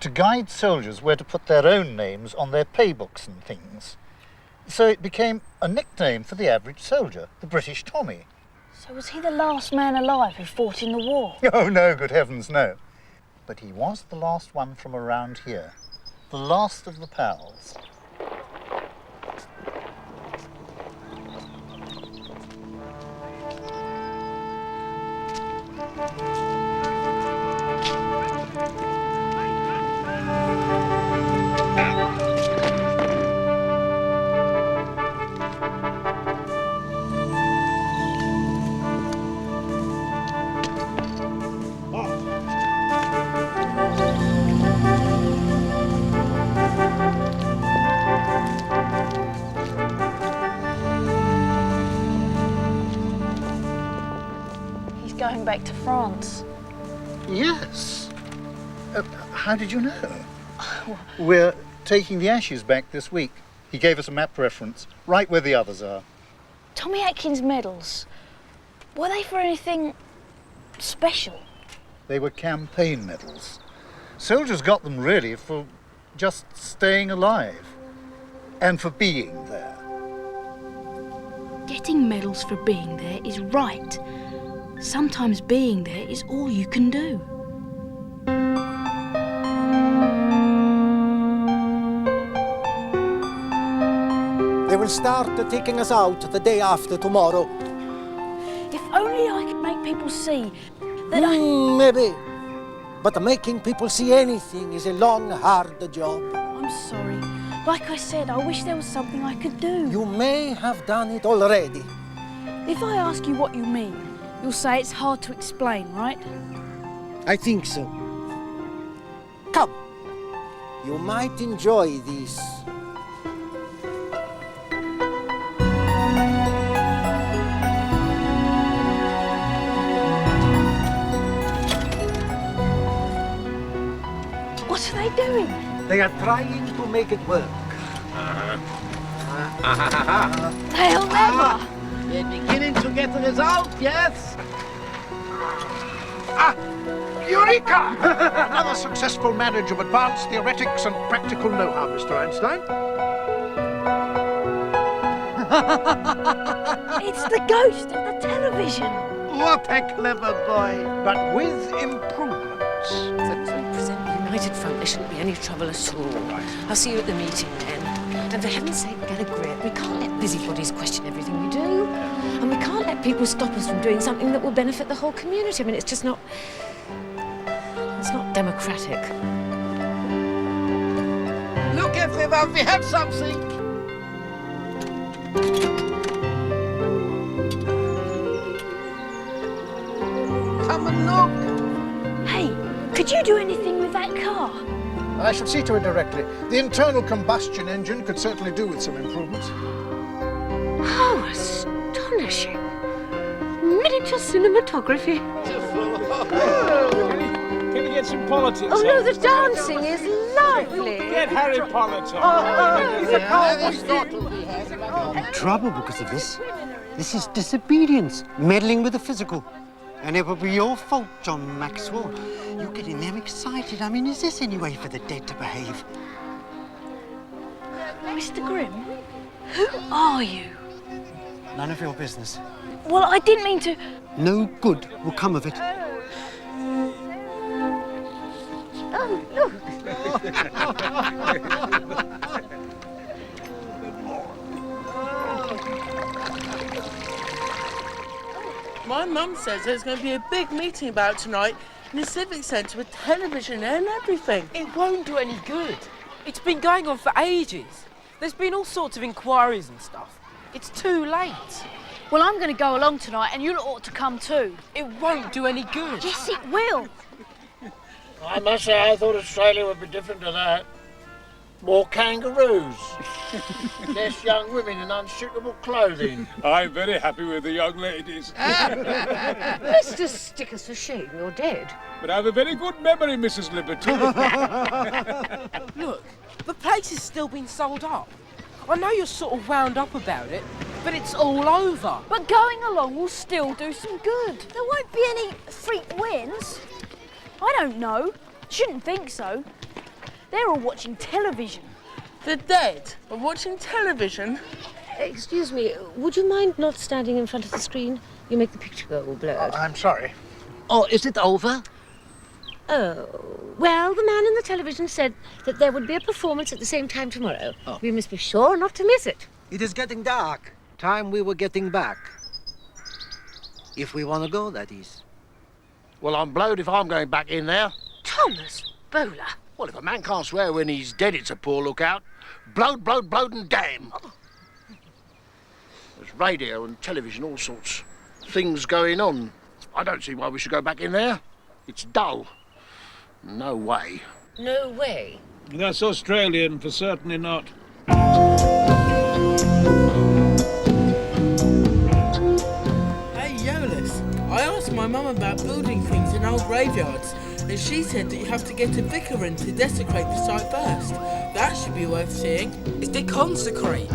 to guide soldiers where to put their own names on their pay books and things. So it became a nickname for the average soldier, the British Tommy. So was he the last man alive who fought in the war? Oh, no, good heavens, no. But he was the last one from around here. The last of the pals. Going back to France. Yes. How did you know? We're taking the ashes back this week. He gave us a map reference, right where the others are. Tommy Atkins medals, were they for anything special? They were campaign medals. Soldiers got them really for just staying alive and for being there. Getting medals for being there is right. Sometimes being there is all you can do. They will start taking us out the day after tomorrow. If only I could make people see that Maybe. But making people see anything is a long, hard job. I'm sorry. Like I said, I wish there was something I could do. You may have done it already. If I ask you what you mean, you'll say it's hard to explain, right? I think so. Come. You might enjoy this. What are they doing? They are trying to make it work. They'll never. They're beginning to get the result, yes? Eureka! Another successful marriage of advanced theoretics and practical know-how, Mr. Einstein. It's the ghost of the television. What a clever boy. But with improvements. Since we present the United Front, there shouldn't be any trouble at all. Right. I'll see you at the meeting then. And for heaven's sake, get a grip. We can't let busybodies question everything we do. And we can't let people stop us from doing something that will benefit the whole community. I mean, it's just not... It's not democratic. Look, everyone, we have something. Come and look. Hey, could you do anything with that car? I shall see to it directly. The internal combustion engine could certainly do with some improvements. How astonishing. Miniature cinematography. Can you get some politics? Oh, no, the dancing is lovely. Get Harry Potter on. In trouble because of this. This is disobedience, meddling with the physical. And it will be your fault, John Maxwell. You're getting them excited. I mean, is this any way for the dead to behave? Mr. Grimm, who are you? None of your business. Well, I didn't mean to... No good will come of it. Oh, look. My mum says there's going to be a big meeting about it tonight in the Civic Centre with television and everything. It won't do any good. It's been going on for ages. There's been all sorts of inquiries and stuff. It's too late. Well, I'm going to go along tonight and you lot ought to come too. It won't do any good. Yes, it will. I must say, I thought Australia would be different to that. More kangaroos. Less young women in unsuitable clothing. I'm very happy with the young ladies. Mr. Stick us a shame, you're dead. But I have a very good memory, Mrs. Liberty. Look, the place has still been sold up. I know you're sort of wound up about it, but it's all over. But going along will still do some good. There won't be any freak wins. I don't know. Shouldn't think so. They're all watching television. The dead are watching television? Excuse me, would you mind not standing in front of the screen? You make the picture go all blurred. I'm sorry. Oh, is it over? Oh, well, the man on the television said that there would be a performance at the same time tomorrow. Oh. We must be sure not to miss it. It is getting dark. Time we were getting back. If we want to go, that is. Well, I'm blowed if I'm going back in there. Thomas Bowler. Well, if a man can't swear when he's dead, it's a poor lookout. Blowed, blowed, blowed and damn. There's radio and television, all sorts. Things going on. I don't see why we should go back in there. It's dull. No way. No way. That's Australian, for certainly not. Hey, Yolis, I asked my mum about building things in old graveyards, and she said that you have to get a vicar in to desecrate the site first. That should be worth seeing. It's deconsecrate.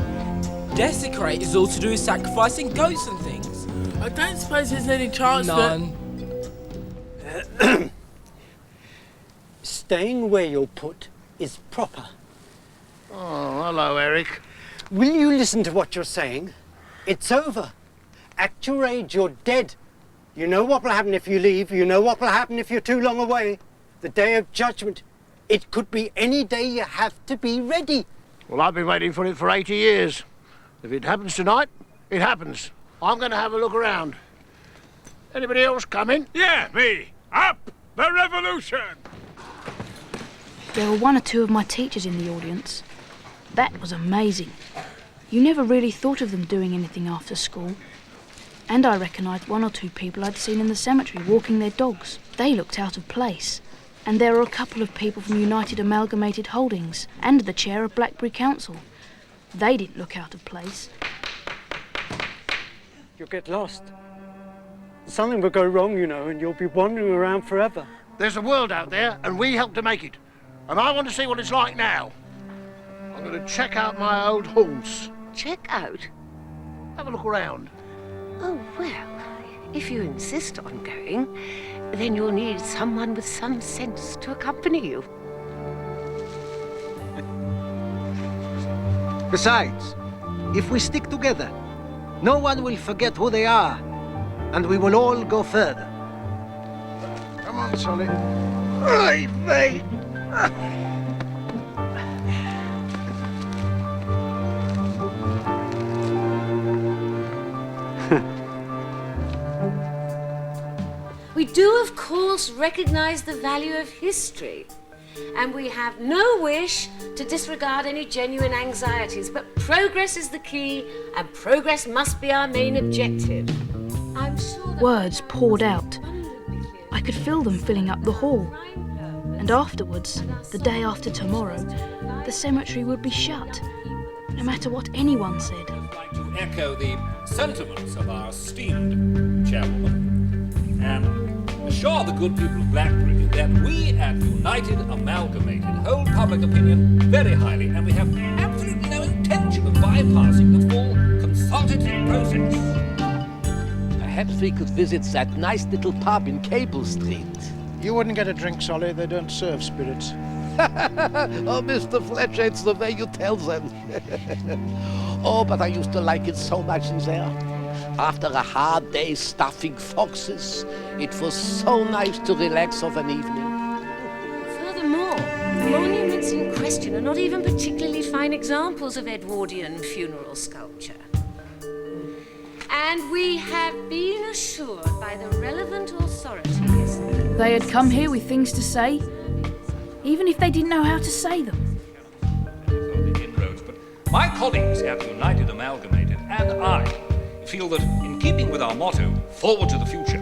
Desecrate is all to do with sacrificing goats and things. I don't suppose there's any chance None. Staying where you're put is proper. Oh, hello, Eric. Will you listen to what you're saying? It's over. At your age, you're dead. You know what will happen if you leave. You know what will happen if you're too long away. The day of judgment. It could be any day. You have to be ready. Well, I've been waiting for it for 80 years. If it happens tonight, it happens. I'm going to have a look around. Anybody else coming? Yeah, me. Up the revolution! There were one or two of my teachers in the audience. That was amazing. You never really thought of them doing anything after school. And I recognised one or two people I'd seen in the cemetery walking their dogs. They looked out of place. And there were a couple of people from United Amalgamated Holdings and the chair of Blackberry Council. They didn't look out of place. You'll get lost. Something will go wrong, you know, and you'll be wandering around forever. There's a world out there, and we helped to make it. And I want to see what it's like now. I'm going to check out my old haunts. Check out? Have a look around. Oh, well, if you insist on going. then you'll need someone with some sense to accompany you. Besides, if we stick together, no one will forget who they are, and we will all go further. Come on, Solly. Right, mate. We do, of course, recognize the value of history, and we have no wish to disregard any genuine anxieties, but progress is the key, and progress must be our main objective. I'm sure that Words poured out. I could feel them filling up the hall. And afterwards, the day after tomorrow, the cemetery would be shut, no matter what anyone said. I'd like to echo the sentiments of our esteemed chairwoman and assure the good people of Blackberry that we at United Amalgamated hold public opinion very highly, and we have absolutely no intention of bypassing the full consultative process. Perhaps we could visit that nice little pub in Cable Street. You wouldn't get a drink, Solly. They don't serve spirits. Oh, Mr. Fletcher, it's the way you tell them. Oh, but I used to like it so much in there. After a hard day stuffing foxes, it was so nice to relax of an evening. Furthermore, the monuments in question are not even particularly fine examples of Edwardian funeral sculpture. And we have been assured by the relevant authorities. They had come here with things to say, even if they didn't know how to say them. My colleagues at United Amalgamated and I feel that in keeping with our motto, forward to the future,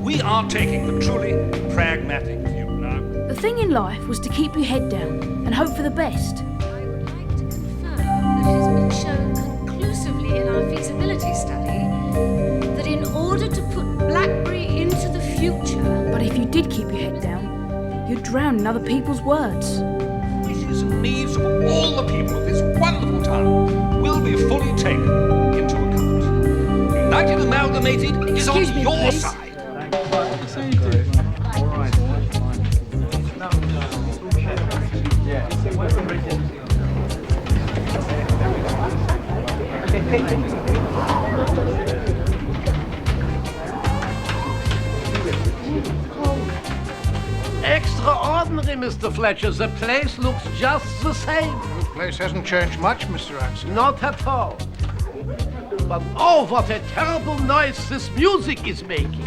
we are taking the truly pragmatic view now. The thing in life was to keep your head down and hope for the best. I would like to confirm that it has been shown conclusively in our feasibility study that in order to put Blackberry into the future... But if you did keep your head down, you'd drown in other people's words. Wishes and needs of all the people of this wonderful town will be fully taken into account. United Amalgamated is on your side. Extraordinary, Mr. Fletcher. The place looks just the same. The place hasn't changed much, Mr. Anson. Not at all. But oh, what a terrible noise this music is making.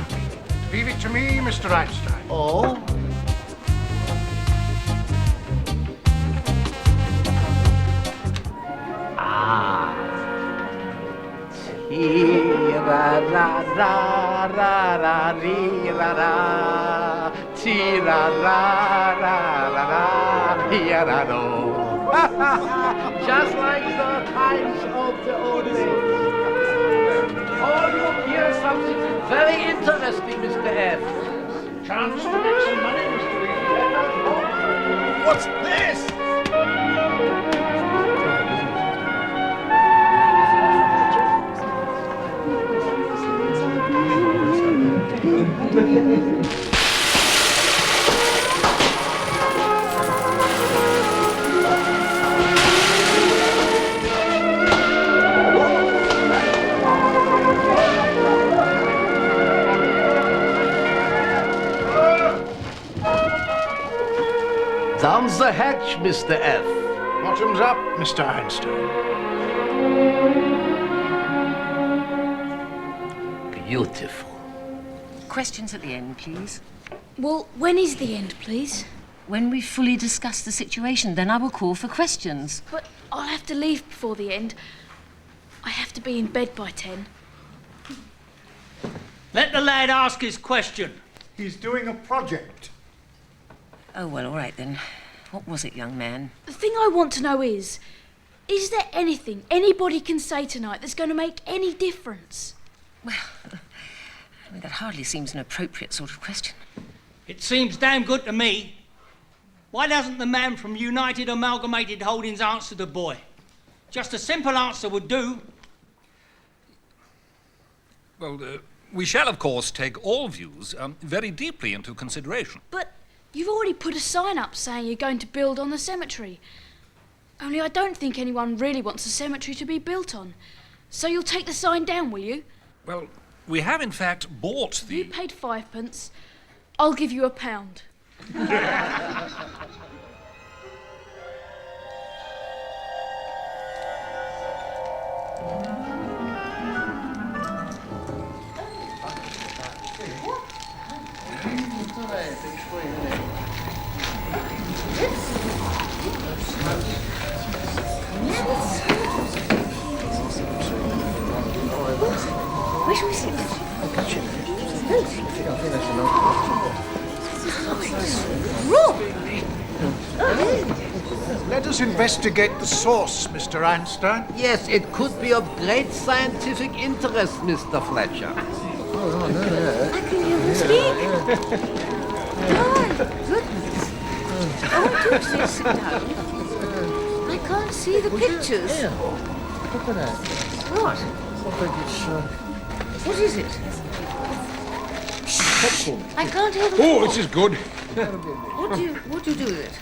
Leave it to me, Mr. Einstein. Oh? Ah. Tee-ra-ra-ra-ra-ra-ra-ra-ra. Tee-ra-ra-ra-ra-ra-ra-ra-do. Just like the times of the old days. Oh, you hear something very interesting, Mr. F. Chance to make some money, Mr. Reed. What's this? Down the hatch, Mr. F. Bottoms up, Mr. Einstein. Beautiful. Questions at the end, please. Well, when is the end, please? When we fully discuss the situation, then I will call for questions. But I'll have to leave before the end. I have to be in bed by 10. Let the lad ask his question. He's doing a project. Oh, well, all right then. What was it, young man? The thing I want to know is there anything anybody can say tonight that's going to make any difference? Well, I mean, that hardly seems an appropriate sort of question. It seems damn good to me. Why doesn't the man from United Amalgamated Holdings answer the boy? Just a simple answer would do. Well, We shall, of course, take all views very deeply into consideration. But you've already put a sign up saying you're going to build on the cemetery. Only I don't think anyone really wants a cemetery to be built on. So you'll take the sign down, will you? Well, we have in fact bought the... You paid 5p. I'll give you £1. Where shall we sit? Let us investigate the source, Mr. Einstein. Yes, it could be of great scientific interest, Mr. Fletcher. I can hear him speak. My goodness. Oh, do please sit down. I can't see the pictures. Here, look at that. What? I think it's What is it? popcorn. I can't hear the Oh, this is good. What do you do with it?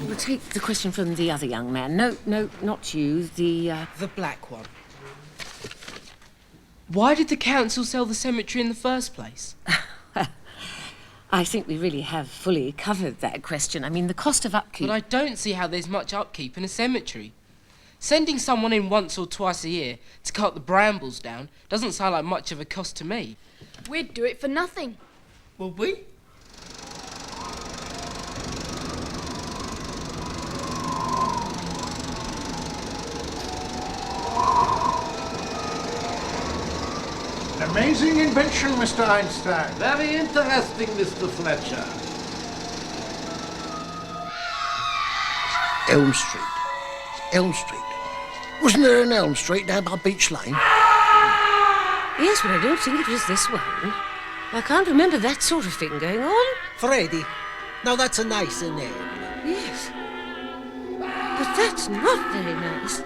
We'll take the question from the other young man. No, not you. The black one. Why did the council sell the cemetery in the first place? I think we really have fully covered that question. I mean, the cost of upkeep... But I don't see how there's much upkeep in a cemetery. Sending someone in once or twice a year to cut the brambles down doesn't sound like much of a cost to me. We'd do it for nothing. Would we? An amazing invention, Mr. Einstein. Very interesting, Mr. Fletcher. Elm Street. Elm Street. Wasn't there an Elm Street down by Beach Lane? Yes, but I don't think it was this one. I can't remember that sort of thing going on. Freddy. Now that's a nicer name. Yes. But that's not very nice.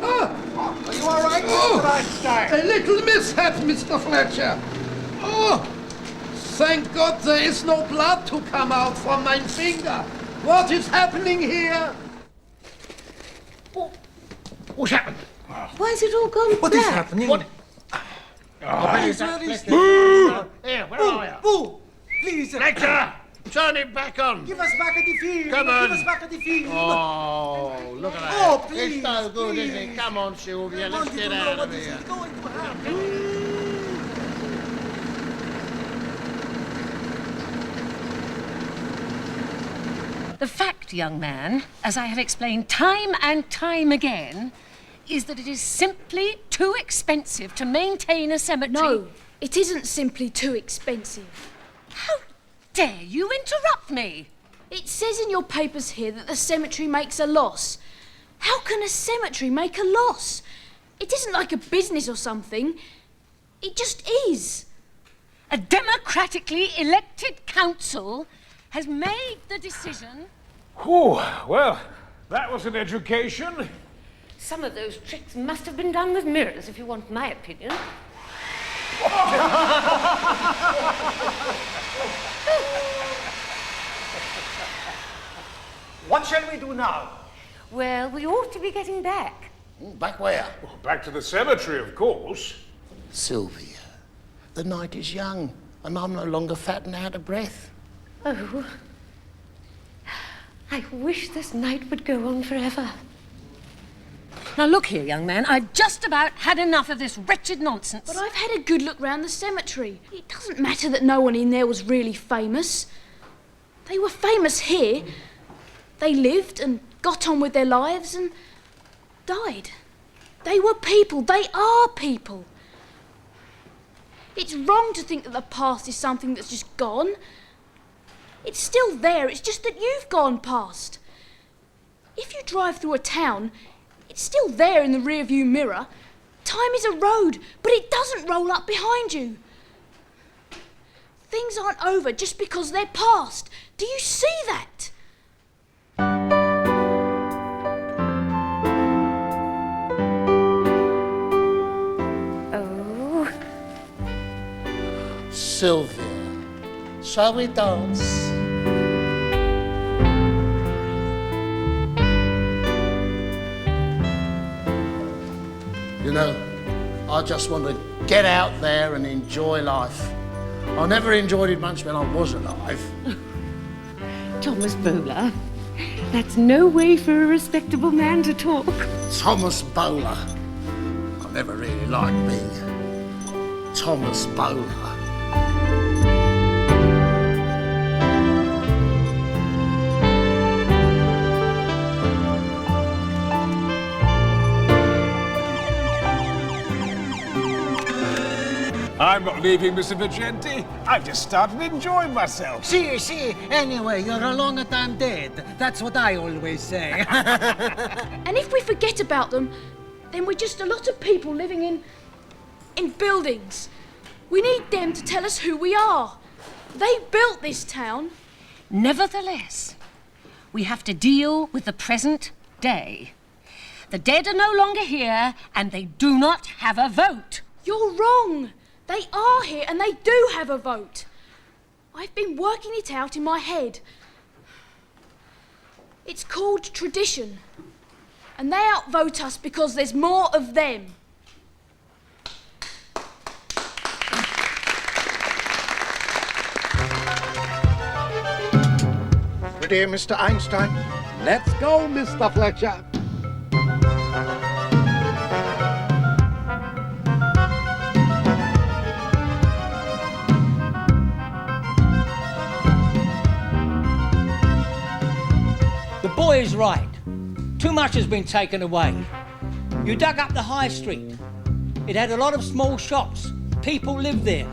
Are you all right, Mr. Einstein? A little mishap, Mr. Fletcher. Oh, thank God there is no blood to come out from my finger. What is happening here? What's happened? Why has it all gone What black? is happening? What? Boo! Here, where are you? Boo! Please. Fletcher! Turn it back on. Give us back the film. Come on. Give us back the film. Oh, look at that. Oh, please, It's no good, please. is it? Come on, Sylvia, I let's want you get to know out what of this here. is going to happen. The fact, young man, as I have explained time and time again, is that it is simply too expensive to maintain a cemetery. No, it isn't simply too expensive. How dare you interrupt me? It says in your papers here that the cemetery makes a loss. How can a cemetery make a loss? It isn't like a business or something. It just is. A democratically elected council has made the decision. Whew, well, that was an education. Some of those tricks must have been done with mirrors, if you want my opinion. What shall we do now? Well, we ought to be getting back. Back where? Well, back to the cemetery, of course. Sylvia, the night is young, and I'm no longer fat and out of breath. Oh, I wish this night would go on forever. Now look here, young man, I've just about had enough of this wretched nonsense. But I've had a good look round the cemetery. It doesn't matter that no one in there was really famous. They were famous here. They lived and got on with their lives and died. They were people. They are people. It's wrong to think that the past is something that's just gone. It's still there, it's just that you've gone past. If you drive through a town, it's still there in the rearview mirror. Time is a road, but it doesn't roll up behind you. Things aren't over just because they're past. Do you see that? Sylvia, shall we dance? You know, I just want to get out there and enjoy life. I never enjoyed it much when I was alive. Thomas Bowler, that's no way for a respectable man to talk. Thomas Bowler. I never really liked being Thomas Bowler. I'm not leaving, Mr. Vicente. I've just started enjoying myself. See, anyway, you're a long time dead. That's what I always say. And if we forget about them, then we're just a lot of people living in buildings. We need them to tell us who we are. They built this town. Nevertheless, we have to deal with the present day. The dead are no longer here, and they do not have a vote. You're wrong. They are here and they do have a vote. I've been working it out in my head. It's called tradition. And they outvote us because there's more of them. Ready, Mr. Einstein? Let's go, Mr. Fletcher. The boy is right. Too much has been taken away. You dug up the high street. It had a lot of small shops. People lived there.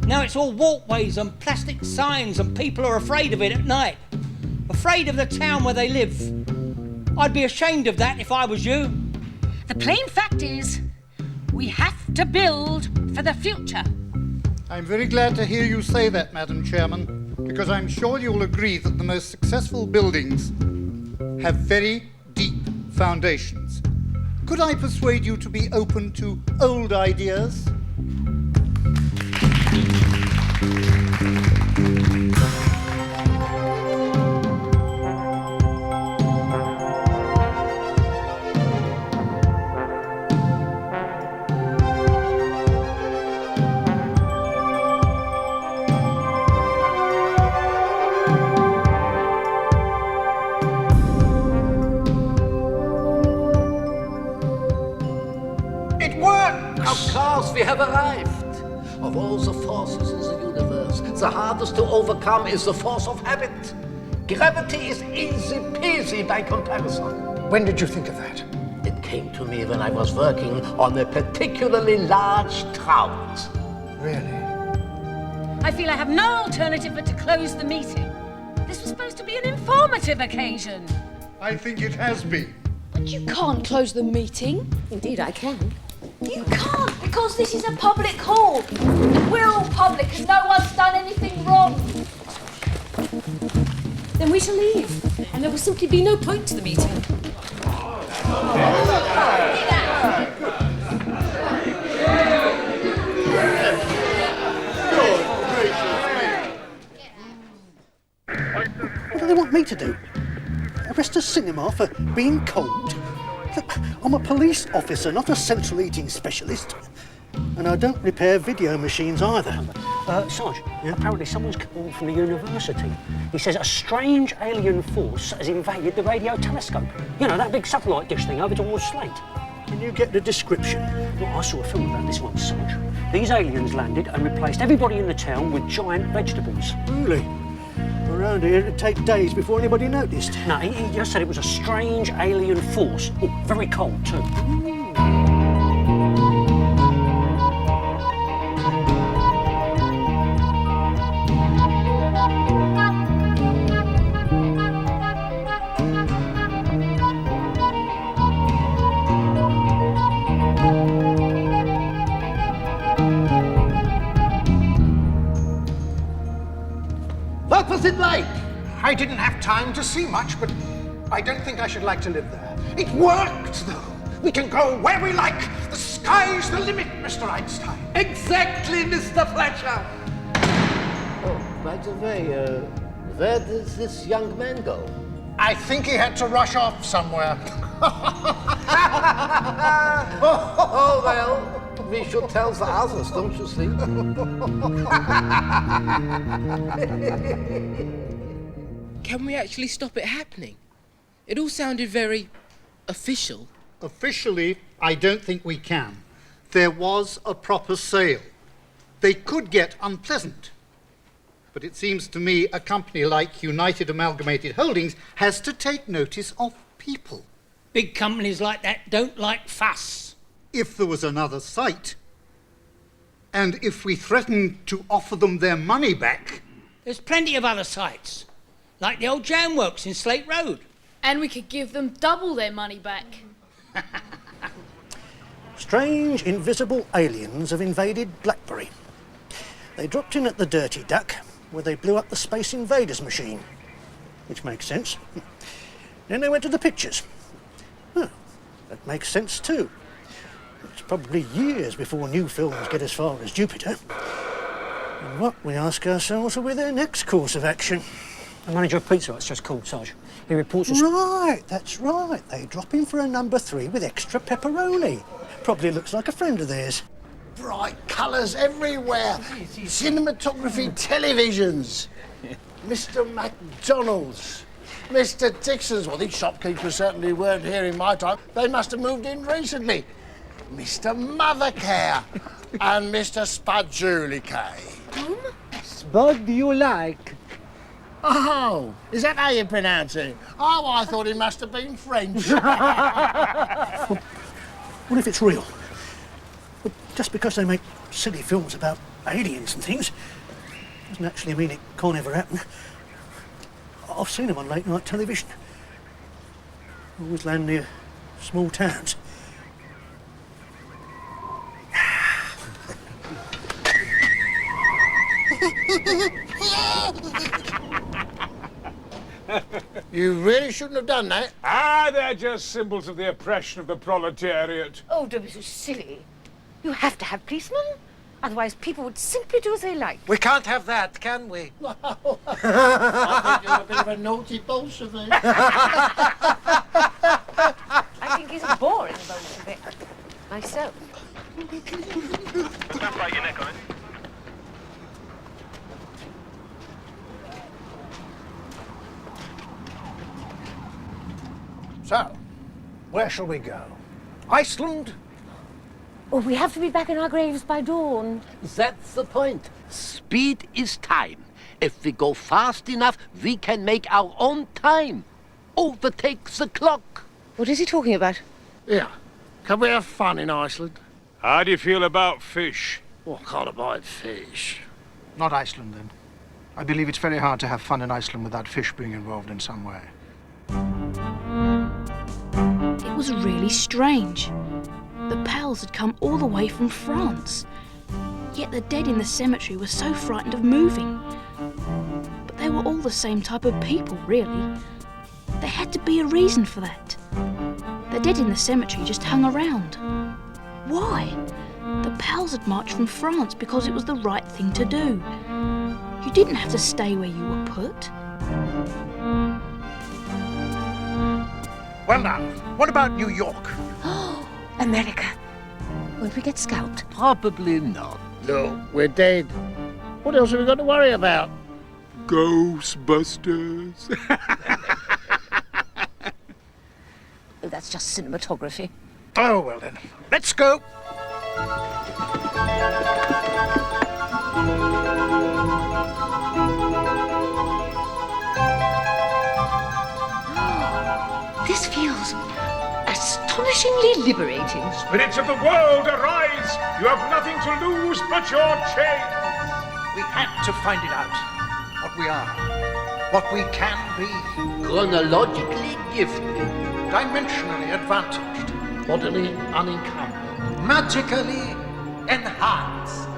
Now it's all walkways and plastic signs, and people are afraid of it at night. Afraid of the town where they live. I'd be ashamed of that if I was you. The plain fact is, we have to build for the future. I'm very glad to hear you say that, Madam Chairman, because I'm sure you'll agree that the most successful buildings have very deep foundations. Could I persuade you to be open to old ideas? We have arrived. Of all the forces in the universe, the hardest to overcome is the force of habit. Gravity is easy peasy by comparison. When did you think of that? It came to me when I was working on a particularly large trout. Really? I feel I have no alternative but to close the meeting. This was supposed to be an informative occasion. I think it has been. But you can't close the meeting. Indeed, I can. You can't, because this is a public hall. We're all public and no one's done anything wrong. Then we shall leave, and there will simply be no point to the meeting. What do they want me to do? Arrest a cinema for being cold? Look, I'm a police officer, not a central heating specialist. And I don't repair video machines either. Sarge, apparently someone's called from the university. He says a strange alien force has invaded the radio telescope. You know, that big satellite dish thing over towards Slate. Can you get the description? Well, I saw a film about this once, Sarge. These aliens landed and replaced everybody in the town with giant vegetables. Really? Around here, it'd take days before anybody noticed. No, he just said it was a strange alien force. Oh, very cold, too. What was it like? I didn't have time to see much, but I don't think I should like to live there. It worked, though. We can go where we like. The sky's the limit, Mr. Einstein. Exactly, Mr. Fletcher. By the way, where does this young man go? I think he had to rush off somewhere. Oh, well, we should tell the others, don't you think? Can we actually stop it happening? It all sounded very official. Officially, I don't think we can. There was a proper sale. They could get unpleasant. But it seems to me a company like United Amalgamated Holdings has to take notice of people. Big companies like that don't like fuss. If there was another site, and if we threatened to offer them their money back... There's plenty of other sites, like the old jam works in Slate Road. And we could give them double their money back. Strange invisible aliens have invaded Blackberry. They dropped in at the Dirty Duck, where they blew up the Space Invaders machine, which makes sense. Then they went to the pictures. Huh, that makes sense too. It's probably years before new films get as far as Jupiter. And what, we ask ourselves, will be their next course of action? The manager of Pizza Hut's just called, Sarge. He reports us... Right, that's right. They drop in for a number 3 with extra pepperoni. Probably looks like a friend of theirs. Bright colours everywhere. Cinematography televisions. Mr. McDonald's. Mr. Dixon's. Well, these shopkeepers certainly weren't here in my time. They must have moved in recently. Mr. Mothercare. And Mr. Spadjulicay. Whom? Spud you like? Oh, is that how you pronounce it? Oh, I thought it must have been French. What if it's real? Well, just because they make silly films about aliens and things doesn't actually mean it can't ever happen. I've seen them on late night television. Always land near small towns. You really shouldn't have done that. Ah, they're just symbols of the oppression of the proletariat. Oh, don't be so silly. You have to have policemen. Otherwise, people would simply do as they like. We can't have that, can we? I think you're a bit of a naughty Bolshevik. I think he's a boring Bolshevik. Myself. Stand by your neck on it. So, where shall we go? Iceland? Oh, we have to be back in our graves by dawn. That's the point. Speed is time. If we go fast enough, we can make our own time. Overtake the clock. What is he talking about? Yeah. Can we have fun in Iceland? How do you feel about fish? What kind of bite fish? Not Iceland, then. I believe it's very hard to have fun in Iceland without fish being involved in some way. It was really strange. The pals had come all the way from France. Yet the dead in the cemetery were so frightened of moving. But they were all the same type of people, really. There had to be a reason for that. The dead in the cemetery just hung around. Why? The pals had marched from France because it was the right thing to do. You didn't have to stay where you were put. Well now, what about New York? America. Won't we get scalped? Probably not. Look, we're dead. What else have we got to worry about? Ghostbusters. Oh, that's just cinematography. Oh, well then, let's go. This feels astonishingly liberating. Spirits of the world, arise! You have nothing to lose but your chains. We had to find it out. What we are. What we can be. Chronologically gifted. Dimensionally advantaged. Bodily unencumbered. Magically enhanced.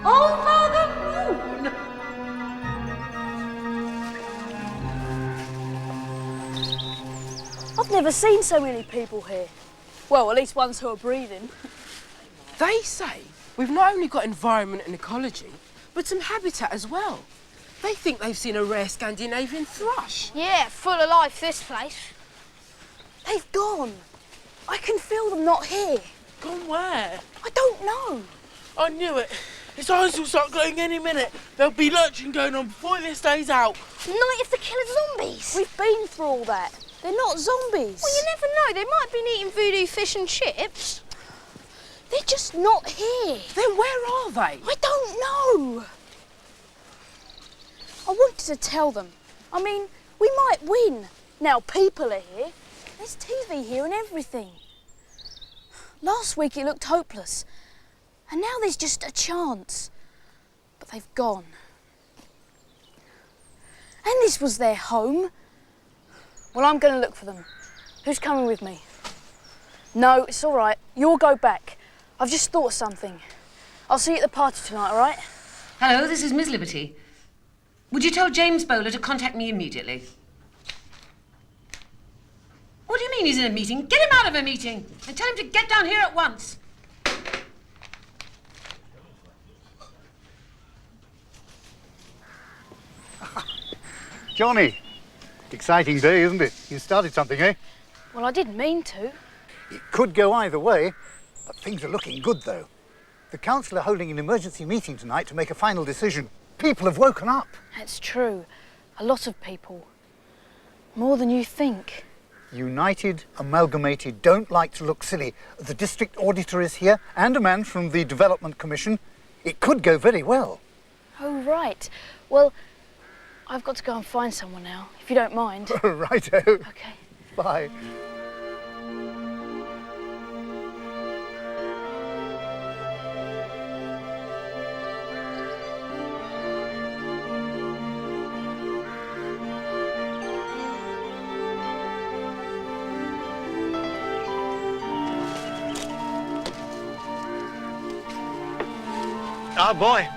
Over the moon! I've never seen so many people here. Well, at least ones who are breathing. They say we've not only got environment and ecology, but some habitat as well. They think they've seen a rare Scandinavian thrush. Yeah, full of life, this place. They've gone. I can feel them not here. Gone where? I don't know. I knew it. His eyes will start glowing any minute. There'll be lurching going on before this day's out. Night of the Killer Zombies. We've been through all that. They're not zombies. Well, you never know. They might have been eating voodoo fish and chips. They're just not here. Then where are they? I don't know. I wanted to tell them. I mean, we might win. Now people are here. There's TV here and everything. Last week it looked hopeless. And now there's just a chance. But they've gone. And this was their home. Well, I'm going to look for them. Who's coming with me? No, it's all right. You'll go back. I've just thought of something. I'll see you at the party tonight, all right? Hello, this is Miss Liberty. Would you tell James Bowler to contact me immediately? What do you mean he's in a meeting? Get him out of a meeting and tell him to get down here at once. Johnny, exciting day, isn't it? You started something, eh? Well, I didn't mean to. It could go either way, but things are looking good, though. The council are holding an emergency meeting tonight to make a final decision. People have woken up. That's true. A lot of people. More than you think. United Amalgamated don't like to look silly. The district auditor is here and a man from the Development Commission. It could go very well. Oh, right. Well, I've got to go and find someone now, if you don't mind. Righto. Okay. Bye. Oh, boy.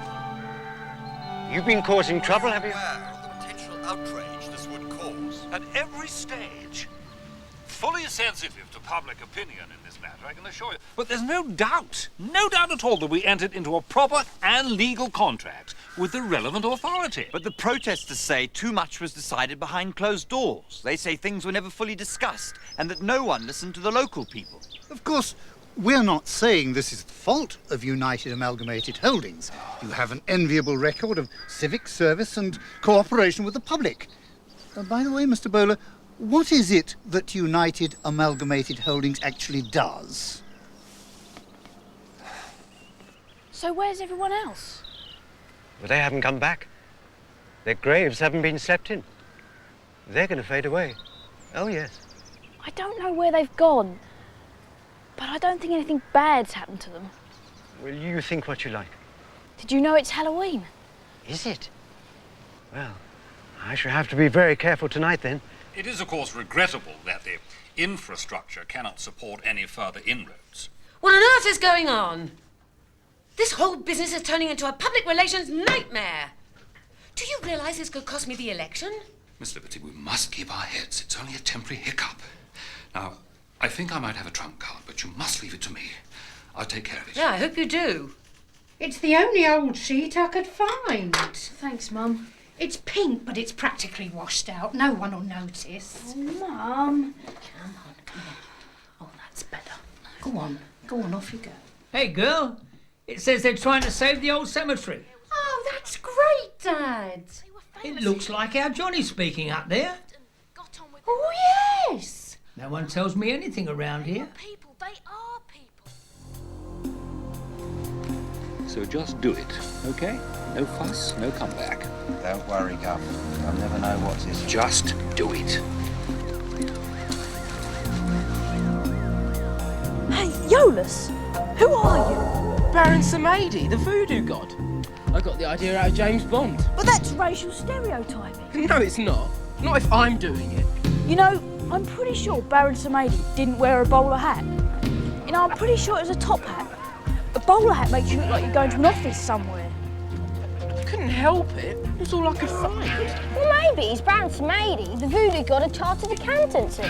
You've been causing trouble, have you? Aware of the potential outrage this would cause. At every stage. Fully sensitive to public opinion in this matter, I can assure you. But there's no doubt at all that we entered into a proper and legal contract with the relevant authority. But the protesters say too much was decided behind closed doors. They say things were never fully discussed and that no one listened to the local people. Of course, we're not saying this is the fault of United Amalgamated Holdings. You have an enviable record of civic service and cooperation with the public. By the way, Mr. Bowler, what is it that United Amalgamated Holdings actually does? So where's everyone else? Well, they haven't come back. Their graves haven't been slept in. They're going to fade away. Oh, yes. I don't know where they've gone, but I don't think anything bad's happened to them. Well, you think what you like. Did you know it's Halloween? Is it? Well, I shall have to be very careful tonight, then. It is, of course, regrettable that the infrastructure cannot support any further inroads. What on earth is going on? This whole business is turning into a public relations nightmare. Do you realise this could cost me the election? Miss Liberty, we must keep our heads. It's only a temporary hiccup. Now, I think I might have a trump card, but you must leave it to me. I'll take care of it. Yeah, I hope you do. It's the only old sheet I could find. Thanks, Mum. It's pink, but it's practically washed out. No one will notice. Oh, Mum. Come on, come on. Oh, that's better. Go on, off you go. Hey, girl. It says they're trying to save the old cemetery. Oh, that's great, Dad. It looks like our Johnny's speaking up there. Oh, yes. No one tells me anything around here. People, they are people. So just do it, okay? No fuss, no comeback. Don't worry, Guff. I'll never know what's this. Just do it. Hey, Eolus, who are you? Baron Samedi, the voodoo god. I got the idea out of James Bond. But that's racial stereotyping. No, it's not. Not if I'm doing it. You know, I'm pretty sure Baron Samedi didn't wear a bowler hat. You know, I'm pretty sure it was a top hat. A bowler hat makes you look like you're going to an office somewhere. I couldn't help it. It was all I could find. Well, maybe he's Baron Samedi, the voodoo god of chartered accountancy.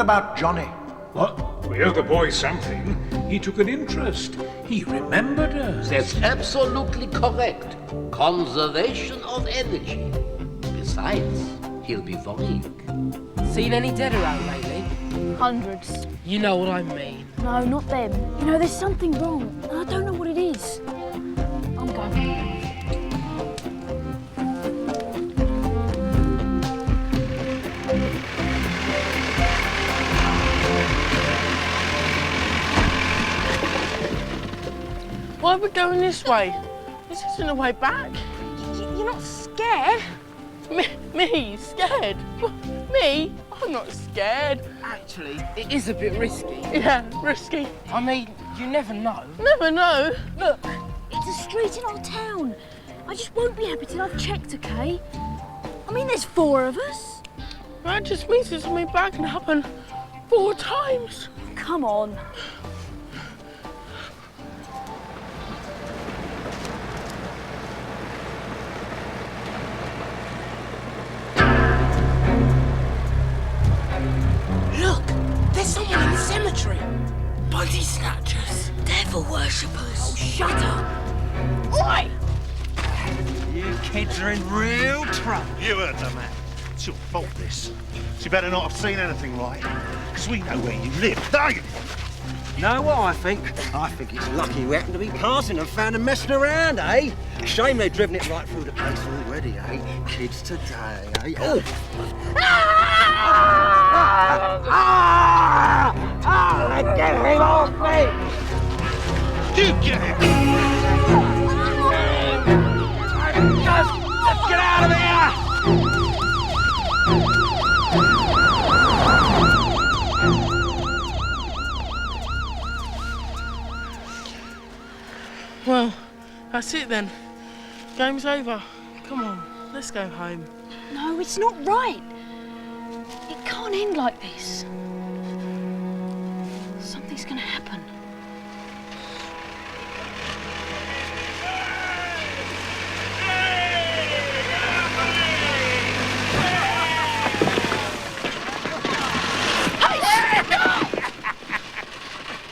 about Johnny? What? We owe the boy something. He took an interest. He remembered us. That's absolutely correct. Conservation of energy. Besides, he'll be worrying. Seen any dead around lately? Hundreds. You know what I mean. No, not them. You know, there's something wrong, and I don't know what it is. I'm going. Why are we going this way? This isn't the way back. You're not scared? Me? Scared? Me? I'm not scared. Actually, it is a bit risky. Yeah, risky. I mean, you never know. Never know. Look, it's a street in our town. I just won't be happy till I've checked, okay? I mean, there's 4 of us. That just means there's something bad can happen 4 times. Come on. Look, there's someone in the cemetery. Body snatchers. Devil worshippers. Oh, shut up. Oi! You kids are in real trouble. You heard the man. It's your fault, this. So you better not have seen anything right. Because we know where you live, don't you? Know what I think? I think it's lucky we happened to be passing and found them messing around, eh? Shame they've driven it right through the place already, eh? Kids today, eh? Oh. Get him off me! You get him! Just get out of here! Well, that's it then. Game's over. Come on, let's go home. No, it's not right. It can't end like this. Something's gonna happen.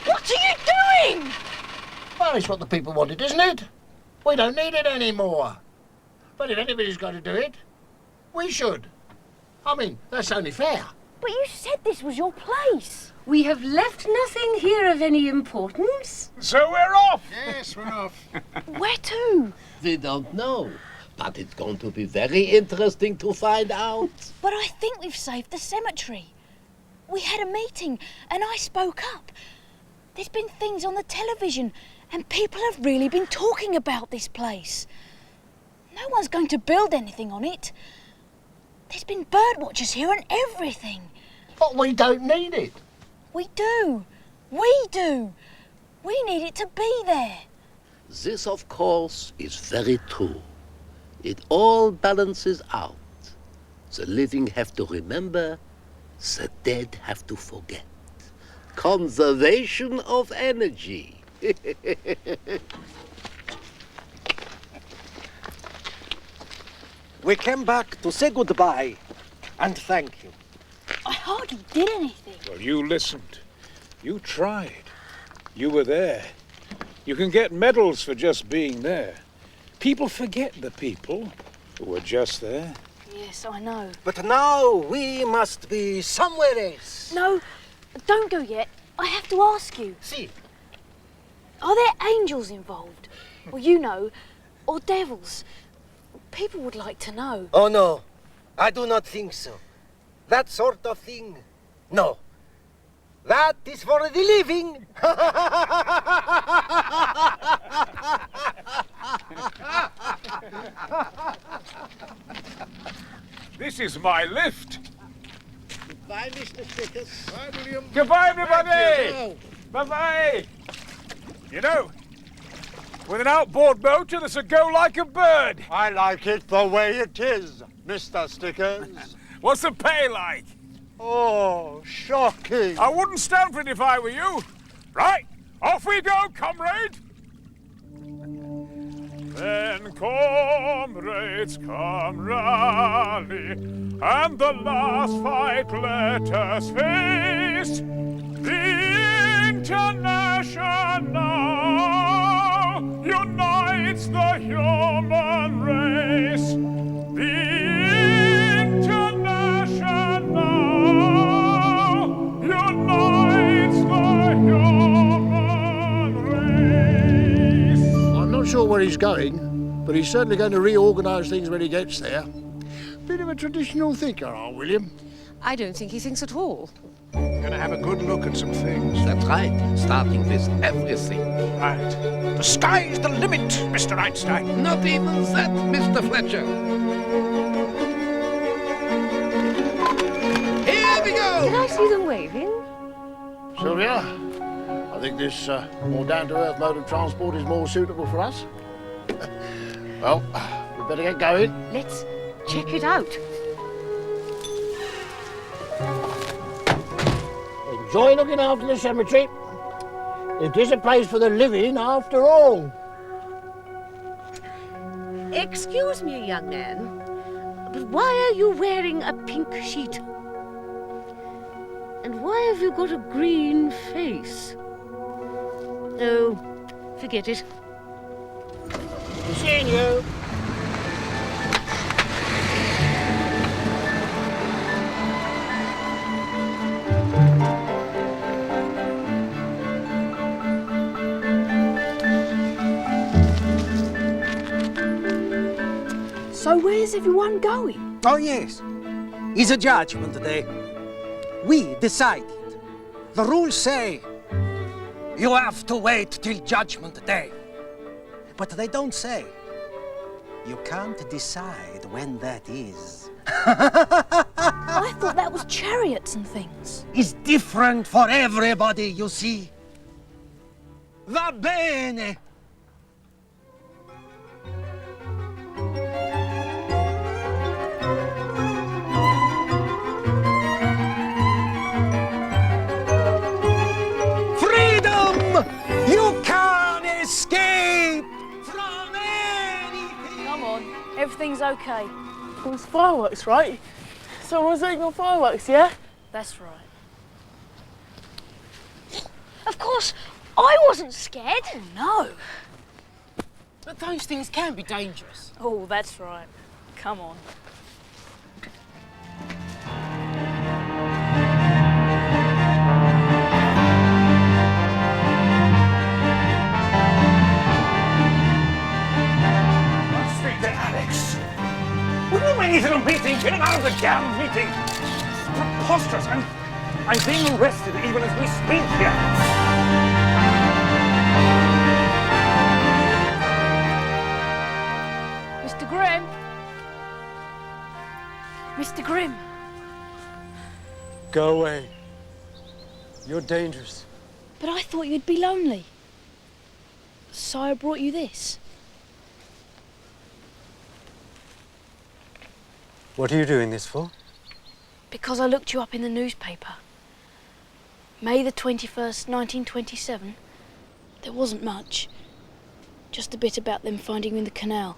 What are you doing? Well, it's what the people wanted, isn't it? We don't need it anymore. But if anybody's got to do it, we should. I mean, that's only fair. But you said this was your place. We have left nothing here of any importance. So we're off! Yes, we're off. Where to? We don't know. But it's going to be very interesting to find out. But I think we've saved the cemetery. We had a meeting and I spoke up. There's been things on the television and people have really been talking about this place. No one's going to build anything on it. There's been bird watchers here and everything. But we don't need it. We do. We do. We need it to be there. This, of course, is very true. It all balances out. The living have to remember, the dead have to forget. Conservation of energy. We came back to say goodbye and thank you. I hardly did anything. Well, you listened. You tried. You were there. You can get medals for just being there. People forget the people who were just there. Yes, I know. But now we must be somewhere else. No, don't go yet. I have to ask you. See. Are there angels involved? Or you know, or devils? People would like to know. Oh, no. I do not think so. That sort of thing, no. That is for the living. This is my lift. Goodbye, Mr. Stickers. Bye, William. Goodbye, everybody. Thank you. Bye-bye. You know, with an outboard motor that's a go like a bird. I like it the way it is, Mr. Stickers. What's the pay like? Oh, shocking. I wouldn't stand for it if I were you. Right, off we go, comrade. Then, comrades, come rally And the last fight let us face, the International unites the human race. The International unites the human race. I'm not sure where he's going, but he's certainly going to reorganise things when he gets there. Bit of a traditional thinker, are William? I don't think he thinks at all. We're going to have a good look at some things. That's right, starting with everything. Right. The sky's the limit, Mr. Einstein. Not even that, Mr. Fletcher. Here we go! Did I see them waving? Sylvia, I think this more down-to-earth mode of transport is more suitable for us. Well, we better get going. Let's check it out. Enjoy looking after the cemetery. It is a place for the living after all. Excuse me, young man, but why are you wearing a pink sheet? And why have you got a green face? Oh, forget it. Good seeing you. So where's everyone going? Oh, yes. It's a judgment day. We decided. The rules say you have to wait till judgment day. But they don't say you can't decide when that is. I thought that was chariots and things. It's different for everybody, you see. Va bene. You can't escape from anything! Come on, everything's okay. It was fireworks, right? Someone's eating on fireworks, yeah? That's right. Of course, I wasn't scared. Oh, no. But those things can be dangerous. Oh, that's right. Come on. What do you mean he's in a meeting? Get him out of the damn meeting! It's preposterous. I'm being arrested even as we speak here. Mr. Grimm? Mr. Grimm? Go away. You're dangerous. But I thought you'd be lonely. So I brought you this. What are you doing this for? Because I looked you up in the newspaper. May the 21st, 1927. There wasn't much. Just a bit about them finding you in the canal.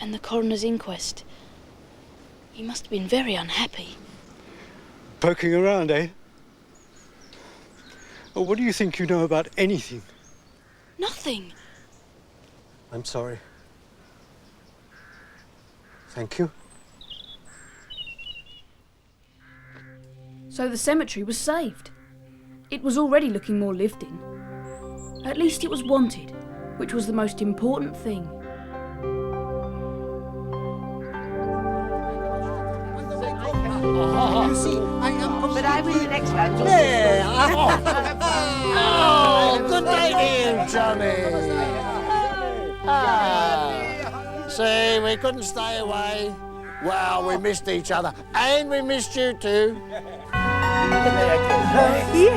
And the coroner's inquest. You must have been very unhappy. Poking around, eh? Oh, what do you think you know about anything? Nothing. I'm sorry. Thank you. So the cemetery was saved. It was already looking more lived in. At least it was wanted, which was the most important thing. You see, I am. But I win the next round. Yeah. Oh, good day to you, Johnny. See, we couldn't stay away. Well, we missed each other, and we missed you too. You